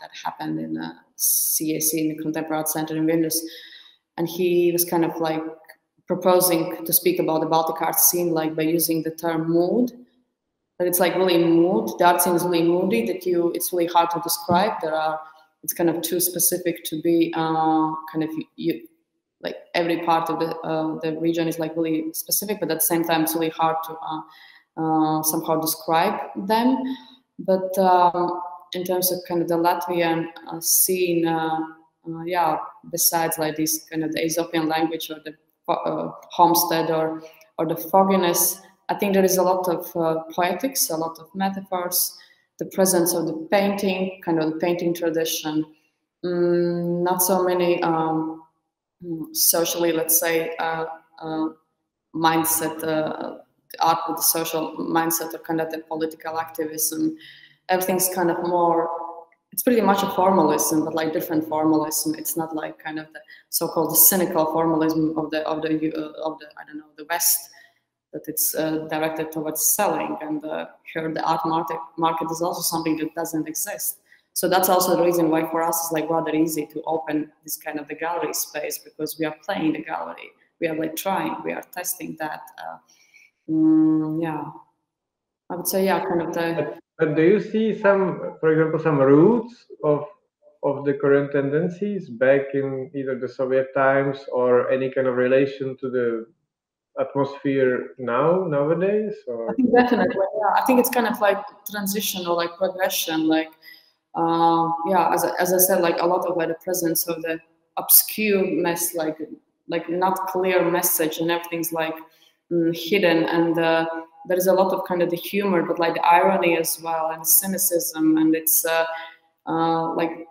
that happened in CAC, in the Contemporary Art Center in Vilnius, and he was kind of like proposing to speak about the Baltic art scene like by using the term mood. But it's like really mood. The art scene is really moody. It's really hard to describe. It's kind of too specific to be like every part of the region is like really specific, but at the same time it's really hard to somehow describe them. But in terms of kind of the Latvian scene, besides like this kind of the Aesopian language or the homestead or the fogginess, I think there is a lot of poetics, a lot of metaphors, the presence of the painting, kind of the painting tradition, not so many socially, let's say, mindset, art with the social mindset or kind of the political activism. Everything's kind of more, it's pretty much a formalism, but like different formalism. It's not like kind of the so-called cynical formalism of the I don't know, the West, that it's directed towards selling. And here the art market is also something that doesn't exist. So that's also the reason why for us it's like rather easy to open this kind of the gallery space, because we are playing the gallery. We are like trying, we are testing that. I would say, kind of the... But do you see some, for example, some roots of the current tendencies back in either the Soviet times or any kind of relation to the atmosphere nowadays? Or? I think definitely, I think it's kind of like transition or like progression, like as I said, like a lot of like the presence of the obscure mess, like not clear message, and everything's like hidden, and there is a lot of kind of the humor, but like the irony as well, and the cynicism, and it's like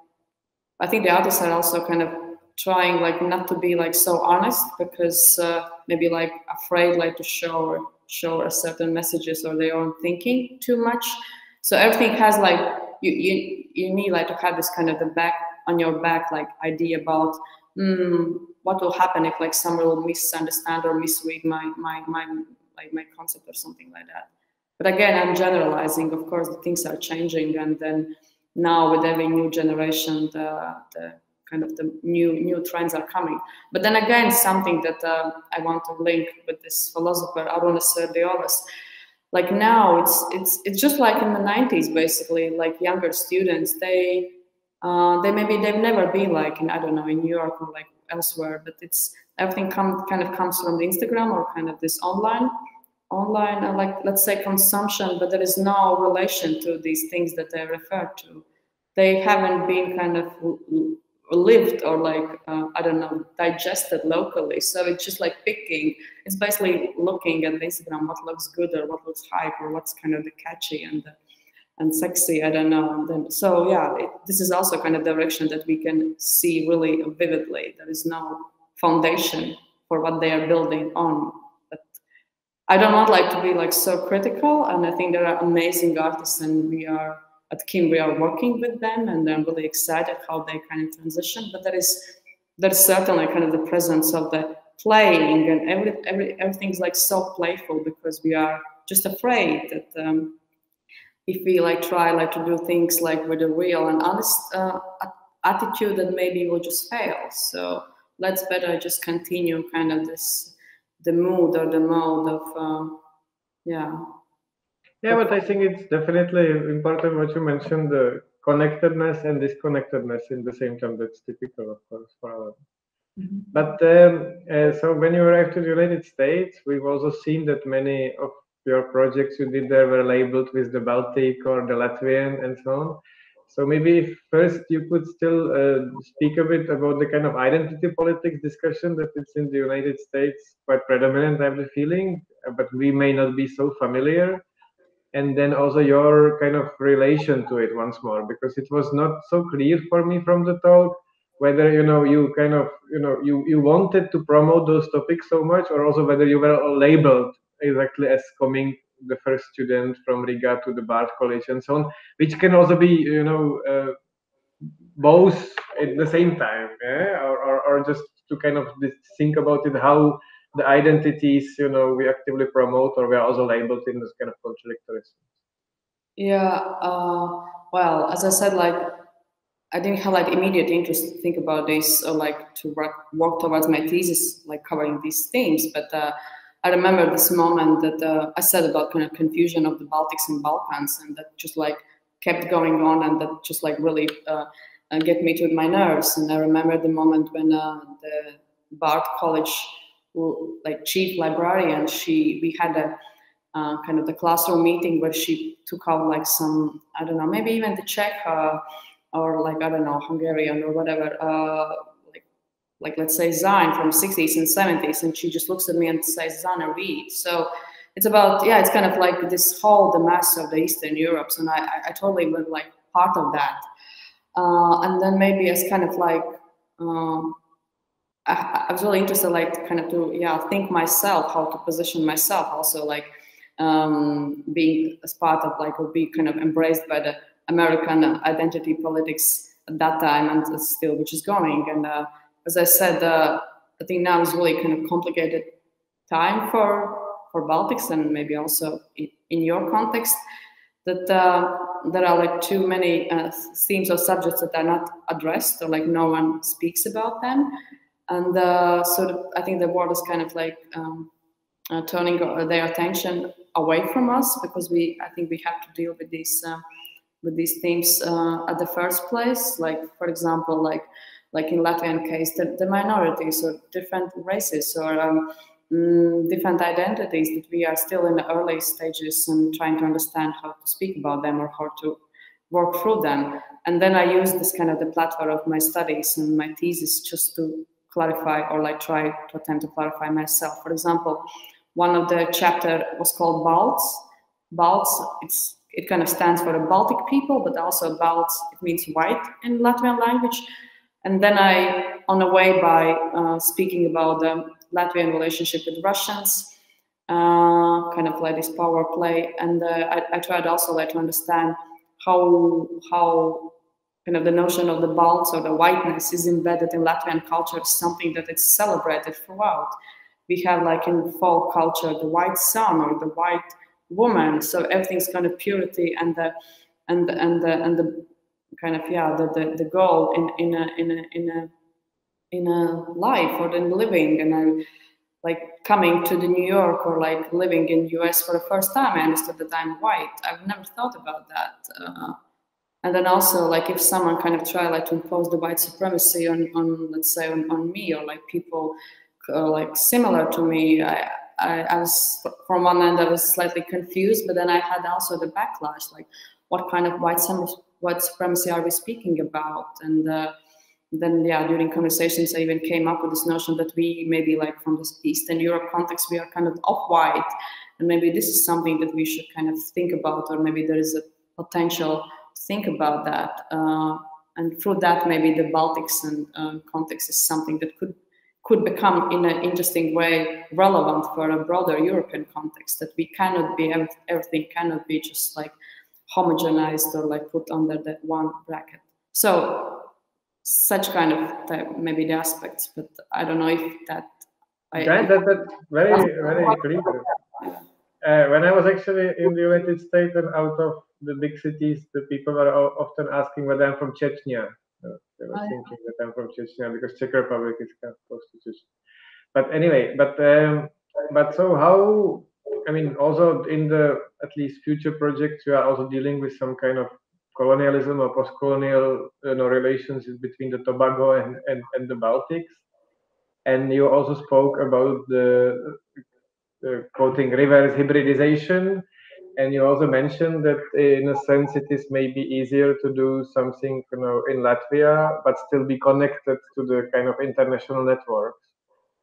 I think the artists are also kind of trying like not to be like so honest, because maybe like afraid like to show a certain messages or their own thinking too much. So everything has like you need like to have this kind of the back on your back like idea about what will happen if like someone will misunderstand or misread my like my concept or something like that. But again, I'm generalizing. Of course, the things are changing, and then now with every new generation, the kind of the new trends are coming. But then again, something that I want to link with this philosopher Arunas Diolas. Like now, it's just like in the 90s, basically. Like younger students, they maybe they've never been like in, I don't know, in New York or like elsewhere, but it's everything kind of comes from the Instagram or kind of this online like, let's say, consumption, but there is no relation to these things that they refer to. They haven't been kind of lived or like I don't know, digested locally. So it's just like picking. It's basically looking at Instagram what looks good or what looks hype or what's kind of the catchy and sexy. I don't know. And then, so yeah, this is also kind of direction that we can see really vividly. There is no foundation for what they are building on. I don't want like to be like so critical, and I think there are amazing artists, and we are at Kim, we are working with them, and I'm really excited how they kind of transition. But there's certainly kind of the presence of the playing, and everything's like so playful because we are just afraid that if we like try like to do things like with a real and honest attitude, then maybe we'll just fail. So let's better just continue kind of the mood or the mode of yeah. But I think it's definitely important what you mentioned, the connectedness and disconnectedness in the same time. That's typical, of course, for our. But so when you arrived to the United States, we've also seen that many of your projects you did there were labeled with the Baltic or the Latvian and so on. So maybe first you could still speak a bit about the kind of identity politics discussion that it's in the United States quite predominant, I have the feeling, but we may not be so familiar. And then also your kind of relation to it once more, because it was not so clear for me from the talk whether you kind of you wanted to promote those topics so much, or also whether you were labeled exactly as coming the first student from Riga to the Bard College and so on, which can also be both at the same time, or just to kind of think about it, how the identities we actively promote, or we are also labeled in this kind of contradictory. Yeah, well, as I said, like I didn't have like immediate interest to think about this or like to work towards my thesis, like covering these themes. But I remember this moment that I said about kind of confusion of the Baltics and Balkans, and that just like kept going on, and that just like really get me to my nerves. And I remember the moment when the Bard College like chief librarian, we had a kind of the classroom meeting where she took out like some, I don't know, maybe even the Czech or like, I don't know, Hungarian or whatever, like let's say Zane from 60s and 70s, and she just looks at me and says, Zane, read. So it's about, yeah, it's kind of like this whole, the mass of the Eastern Europe, and I totally was like part of that. And then maybe as kind of like, I was really interested, like, kind of to, think myself, how to position myself, also like being as part of, like, or be kind of embraced by the American identity politics at that time, and still, which is going. And as I said, I think now is really kind of complicated time for Baltics, and maybe also in your context, that there are like too many themes or subjects that are not addressed, or like no one speaks about them. And I think the world is kind of like turning their attention away from us, because I think we have to deal with these themes at the first place. Like, for example, like in Latvian case, the minorities or different races or different identities that we are still in the early stages and trying to understand how to speak about them or how to work through them. And then I use this kind of the platform of my studies and my thesis just to clarify, or like try to attempt to clarify myself. For example, one of the chapter was called Balts. Balts, it kind of stands for the Baltic people, but also Balts, it means white in Latvian language. And then on the way by speaking about the Latvian relationship with Russians, kind of like this power play. And I tried also like to understand how kind of the notion of the Balts or the whiteness is embedded in Latvian culture, is something that it's celebrated throughout. we have like in folk culture the white son or the white woman, so everything's kind of purity and the kind of the goal in a life or in living. And I like coming to the New York or like living in US for the first time, I understood that I'm white. I've never thought about that. And then also like if someone kind of try like to impose the white supremacy on let's say on me or like people like similar to me, I was, from one end I was slightly confused, but then I had also the backlash, like what kind of white supremacy are we speaking about? And then during conversations I even came up with this notion that we maybe like from this Eastern Europe context, we are kind of off-white, and maybe this is something that we should kind of think about, or maybe there is a potential to think about that. And through that, maybe the Baltics and context is something that could become in an interesting way relevant for a broader European context, that we cannot be, everything cannot be just like homogenized or like put under that one bracket. So such kind of maybe the aspects, but I don't know if that. That's very, very clear. When I was actually in the United States and out of the big cities, the people were often asking whether I'm from Chechnya. They were thinking that I'm from Chechnya because Czech Republic is kind of close to Chechnya. But anyway, but so how? I mean, also in the at least future projects, you are also dealing with some kind of colonialism or post-colonial relations between the Tobago and the Baltics. And you also spoke about the quoting reverse hybridization. And you also mentioned that in a sense it is maybe easier to do something in Latvia, but still be connected to the kind of international networks.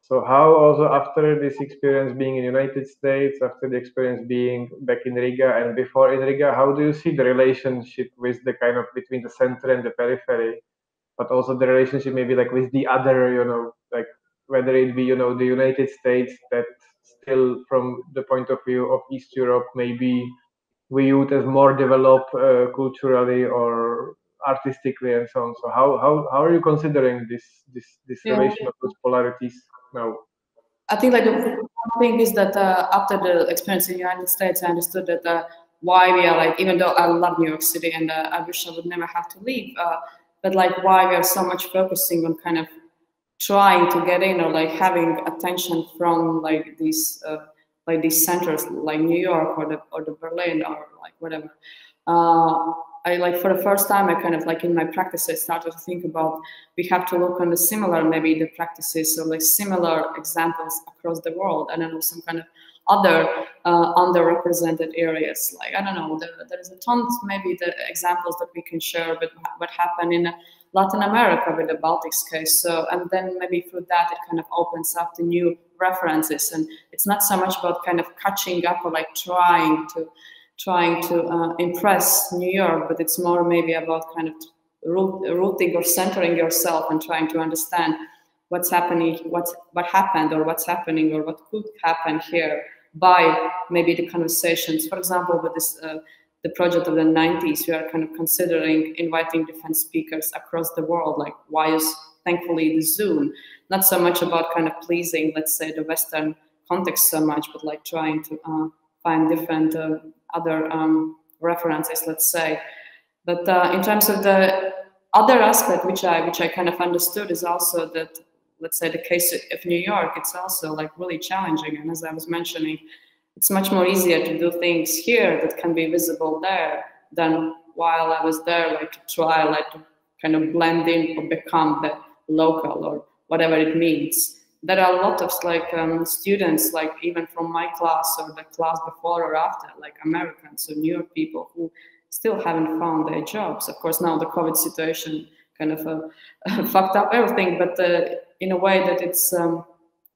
So how also after this experience being in the United States, after the experience being back in Riga and before in Riga, how do you see the relationship with the kind of between the center and the periphery, but also the relationship maybe like with the other, like whether it be, the United States that still from the point of view of East Europe, maybe we viewed as more developed culturally or artistically and so on. So how are you considering this relation of those polarities now? I think like the one thing is that after the experience in the United States, I understood that why we are like, even though I love New York City and I wish I would never have to leave, but like why we are so much focusing on kind of trying to get in or like having attention from like these centers like New York or the Berlin or like whatever. I like for the first time I kind of like in my practice I started to think about we have to look on the similar maybe the practices or like similar examples across the world, and then some kind of other underrepresented areas. Like I don't know, there is a ton maybe the examples that we can share, but what happened in Latin America with the Baltics case. So and then maybe through that it kind of opens up the new references, and it's not so much about kind of catching up or like trying to impress New York, but it's more maybe about kind of rooting or centering yourself and trying to understand what's happening, what happened or what's happening or what could happen here by maybe the conversations. For example, with this the project of the 90s, we are kind of considering inviting different speakers across the world, like why is thankfully the Zoom, not so much about kind of pleasing, let's say, the Western context so much, but like trying to find different other references, let's say. But in terms of the other aspect, which I kind of understood, is also that, let's say, the case of New York, it's also like really challenging. And as I was mentioning, it's much more easier to do things here that can be visible there than while I was there, like to try like to kind of blend in or become the local or whatever it means. There are a lot of like students, like even from my class or the class before or after, like Americans or New York people who still haven't found their jobs. Of course, now the COVID situation kind of fucked up everything, but in a way that it's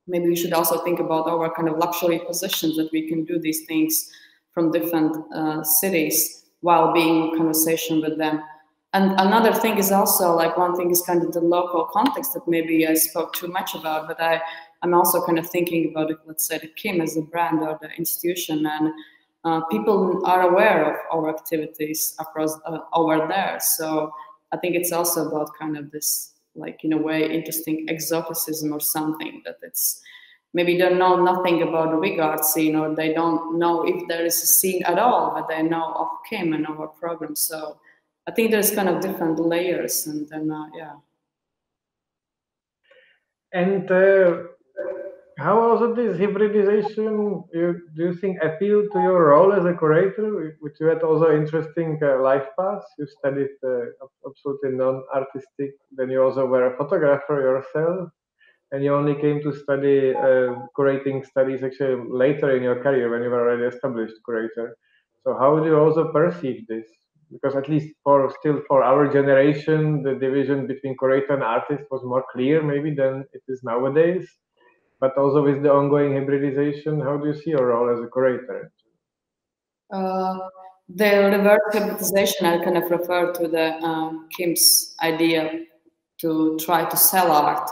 maybe we should also think about our kind of luxury positions, that we can do these things from different cities while being in conversation with them. And another thing is also like one thing is kind of the local context that maybe I spoke too much about, but I'm also kind of thinking about it, let's say the Kim as a brand or the institution, and people are aware of our activities across over there. So I think it's also about kind of this, like in a way, interesting exoticism or something, that it's maybe don't know nothing about the Wig art scene, or they don't know if there is a scene at all, but they know of Kim and our program. So I think there's kind of different layers, and then yeah. And how also this hybridization, do you think appealed to your role as a curator, which you had also interesting life path? You studied absolutely non-artistic, then you also were a photographer yourself, and you only came to study curating studies actually later in your career when you were already established curator. So how do you also perceive this? Because at least for our generation, the division between curator and artist was more clear maybe than it is nowadays. But also with the ongoing hybridization, how do you see your role as a curator? The reverse hybridization, I kind of refer to the Kim's idea to try to sell art,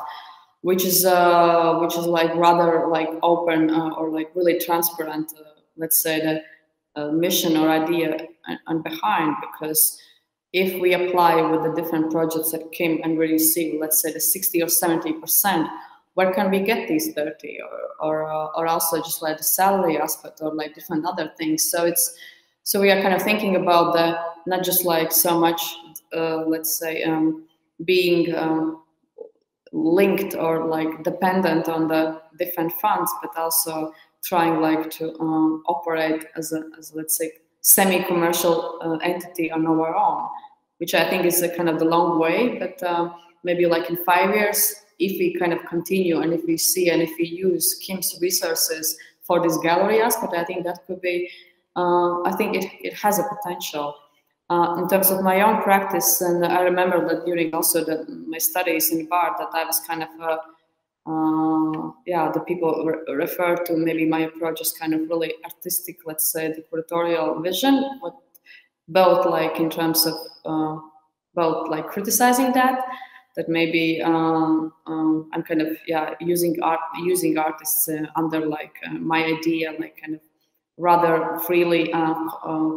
which is like rather like open or like really transparent. Let's say the mission or idea and behind, because if we apply with the different projects at Kim and we receive, let's say, the 60 or 70%, where can we get these 30, or also just like the salary aspect or like different other things? So we are kind of thinking about the not just like so much, let's say, being linked or like dependent on the different funds, but also trying like to operate as let's say semi-commercial entity on our own, which I think is a kind of the long way, but maybe like in 5 years, if we kind of continue and if we see and if we use Kim's resources for this gallery aspect, I think that could be, I think it has a potential. In terms of my own practice, and I remember that during also my studies in art, that I was kind of, yeah, the people refer to maybe my approach as kind of really artistic, let's say, the curatorial vision, but both like in terms of both like criticizing that maybe I'm kind of, yeah, using artists under like my idea, like kind of rather freely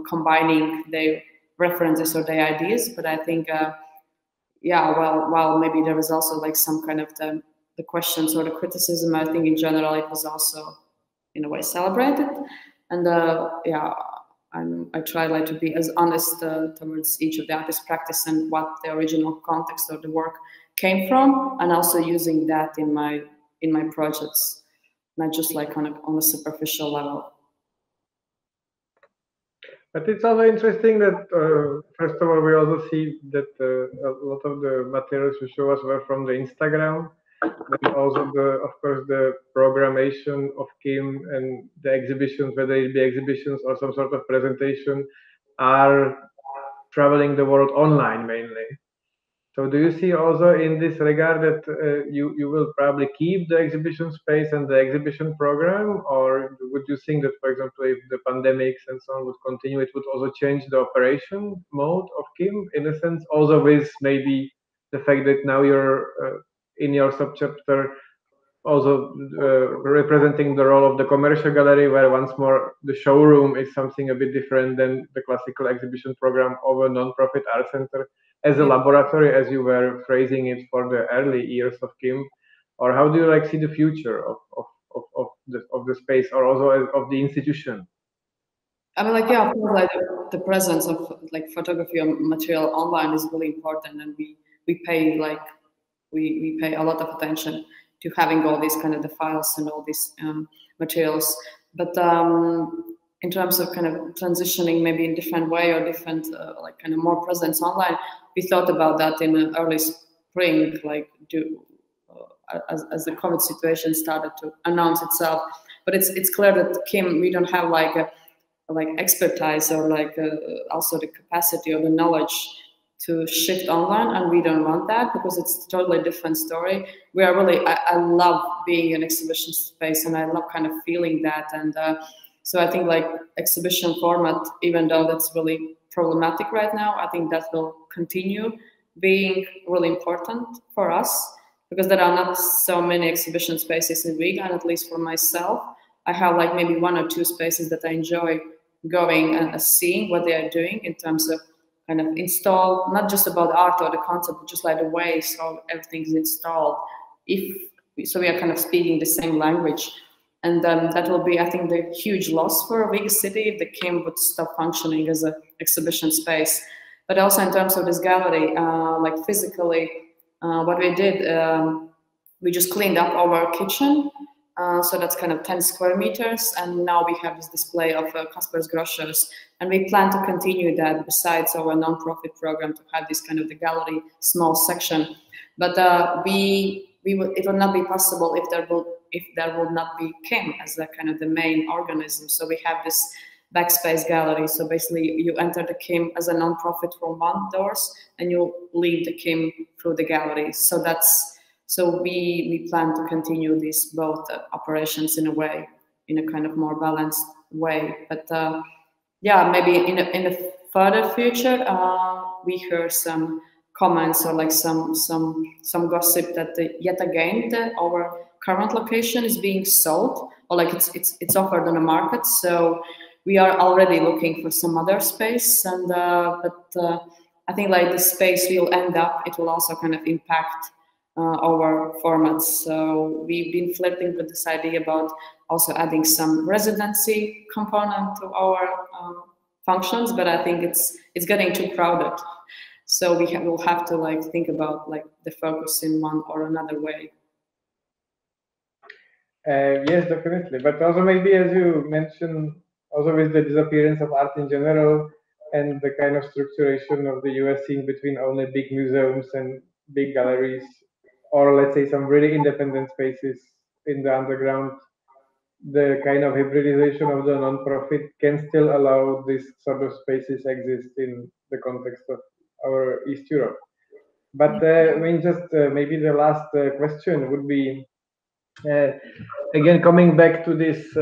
combining their references or their ideas. But I think, yeah, while maybe there was also like some kind of the questions or the criticism, I think in general it was also in a way celebrated. And yeah, I try like to be as honest towards each of the artist's practice and what the original context of the work came from, and also using that in my projects, not just like on a superficial level. But it's also interesting that first of all, we also see that a lot of the materials you show us were from the Instagram, and also of course the programmation of Kim and the exhibitions, whether it be exhibitions or some sort of presentation, are traveling the world online mainly. So do you see also in this regard that you will probably keep the exhibition space and the exhibition program, or would you think that, for example, if the pandemics and so on would continue, it would also change the operation mode of Kim in a sense, also with maybe the fact that now you're in your subchapter also representing the role of the commercial gallery, where once more the showroom is something a bit different than the classical exhibition program of a non-profit art center, as a laboratory, as you were phrasing it for the early years of Kim? Or how do you like see the future of the space, or also of the institution? I mean, like, yeah, of course, like the presence of like photography or material online is really important, and we pay like we pay a lot of attention to having all these kind of the files and all these materials. But in terms of kind of transitioning maybe in different way or different like kind of more presence online, we thought about that in the early spring, like as the COVID situation started to announce itself. But it's clear that Kim, we don't have like a expertise or like also the capacity or the knowledge to shift online, and we don't want that because it's a totally different story. We are really, I love being in exhibition space, and I love kind of feeling that. And so I think like exhibition format, even though that's really problematic right now, I think that will continue being really important for us, because there are not so many exhibition spaces in Riga, and at least for myself, I have like maybe 1 or 2 spaces that I enjoy going and seeing what they are doing in terms of kind of install, not just about art or the concept, but just like the way so everything's installed. If so we are kind of speaking the same language. And that will be, I think, the huge loss for a big city if the Kim would stop functioning as an exhibition space. But also in terms of this gallery, like physically, what we did, we just cleaned up our kitchen. So that's kind of 10 square meters. And now we have this display of Kasper's Grocers. And we plan to continue that besides our nonprofit program to have this kind of the gallery small section. But it would not be possible if there would not be Kim as the kind of the main organism. So we have this backspace gallery. So basically you enter the Kim as a nonprofit from one doors and you leave the Kim through the gallery. So we plan to continue these both operations in a way, in a kind of more balanced way. But yeah, maybe in a further future, we hear some comments or like some gossip that yet again our current location is being sold, or like it's offered on the market. So we are already looking for some other space, and but I think like the space will end up, it will also kind of impact our formats. So we've been flirting with this idea about also adding some residency component to our functions, but I think it's getting too crowded. So we'll have to like think about like the focus in one or another way. Yes, definitely. But also maybe, as you mentioned, also with the disappearance of art in general and the kind of structuration of the US scene between only big museums and big galleries, or let's say some really independent spaces in the underground, the kind of hybridization of the non-profit can still allow this sort of spaces exist in the context of our East Europe. But I mean, just maybe the last question would be, again, coming back to this,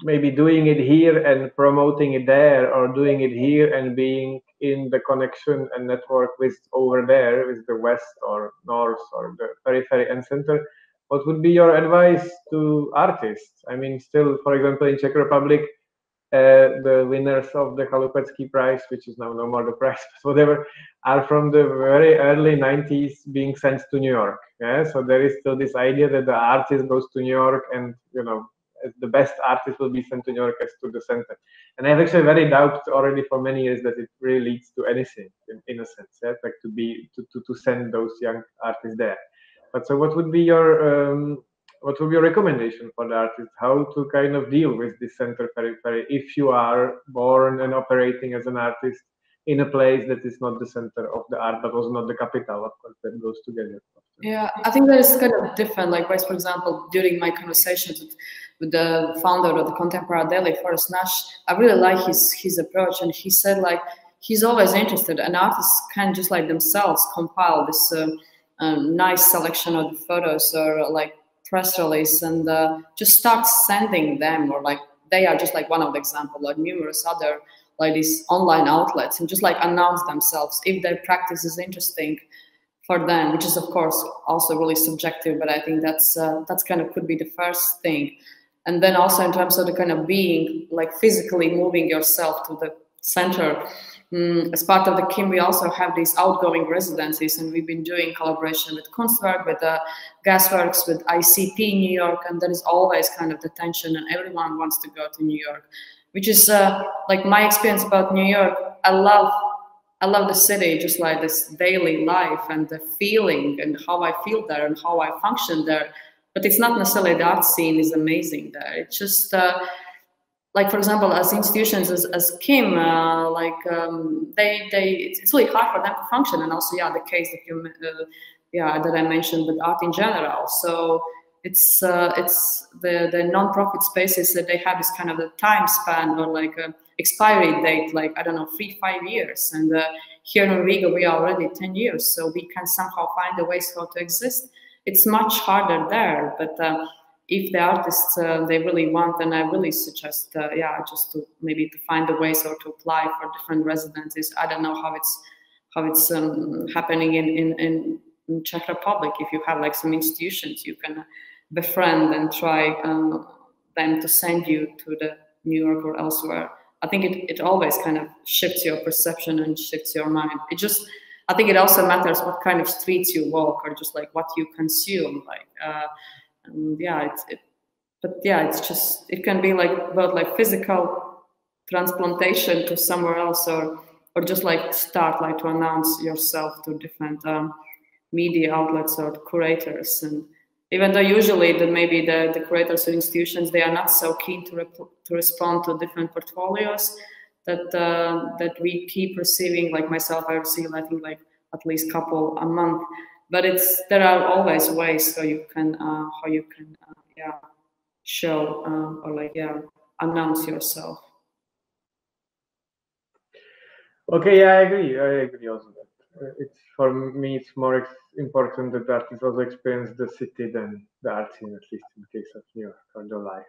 maybe doing it here and promoting it there, or doing it here and being in the connection and network with over there, with the West or North or the periphery and center. What would be your advice to artists? I mean, still, for example, in Czech Republic, the winners of the Chalupecký Prize, which is now no more the prize, but whatever, are from the very early 90s being sent to New York. Yeah? So there is still this idea that the artist goes to New York and, you know, the best artist will be sent to New York as to the center. And I've actually very doubted already for many years that it really leads to anything in a sense, yeah? Like to send those young artists there. But so what would be your recommendation for the artist? How to kind of deal with this center periphery if you are born and operating as an artist in a place that is not the center of the art, but also not the capital, of course, that goes together. Yeah, I think that is kind of different. Like, for example, during my conversations with the founder of the Contemporary Daily, Forrest Nash, I really like his approach, and he said like he's always interested, and artists can just like themselves compile this nice selection of the photos or like press release and just start sending them, or like they are just like one of the examples, like numerous other like these online outlets, and just like announce themselves if their practice is interesting for them, which is of course also really subjective, but I think that's kind of could be the first thing. And then also in terms of the kind of being like physically moving yourself to the center. As part of the Kim, we also have these outgoing residencies, and we've been doing collaboration with Kunstwerk, with Gasworks, with ICP New York, and there is always kind of the tension, and everyone wants to go to New York, which is like my experience about New York. I love the city, just like this daily life and the feeling and how I feel there and how I function there. But it's not necessarily the art scene is amazing there. It's just like, for example, as institutions, as Kim, it's really hard for them to function. And also, yeah, the case that you, that I mentioned with art in general. So it's the non-profit spaces that they have is kind of the time span or like a expiry date, like, I don't know, 3-5 years. And here in Riga, we are already 10 years. So we can somehow find the ways how to exist. It's much harder there, but if the artists they really want, then I really suggest, just to maybe to find the ways or to apply for different residencies. I don't know how it's happening in Czech Republic. If you have like some institutions, you can befriend and try them to send you to the New York or elsewhere. I think it always kind of shifts your perception and shifts your mind. It just I think it also matters what kind of streets you walk, or just like what you consume. Like, and yeah, it's just, it can be like both like physical transplantation to somewhere else, or just like start like to announce yourself to different media outlets or curators. And even though usually maybe the curators or institutions, they are not so keen to respond to different portfolios, that we keep receiving. Like myself, I receive, I think, like at least couple a month. But there are always ways how you can show or like announce yourself. Okay, yeah, I agree also that it's, for me, it's more important that artists also experience the city than the art scene, at least in the case of New York or the life.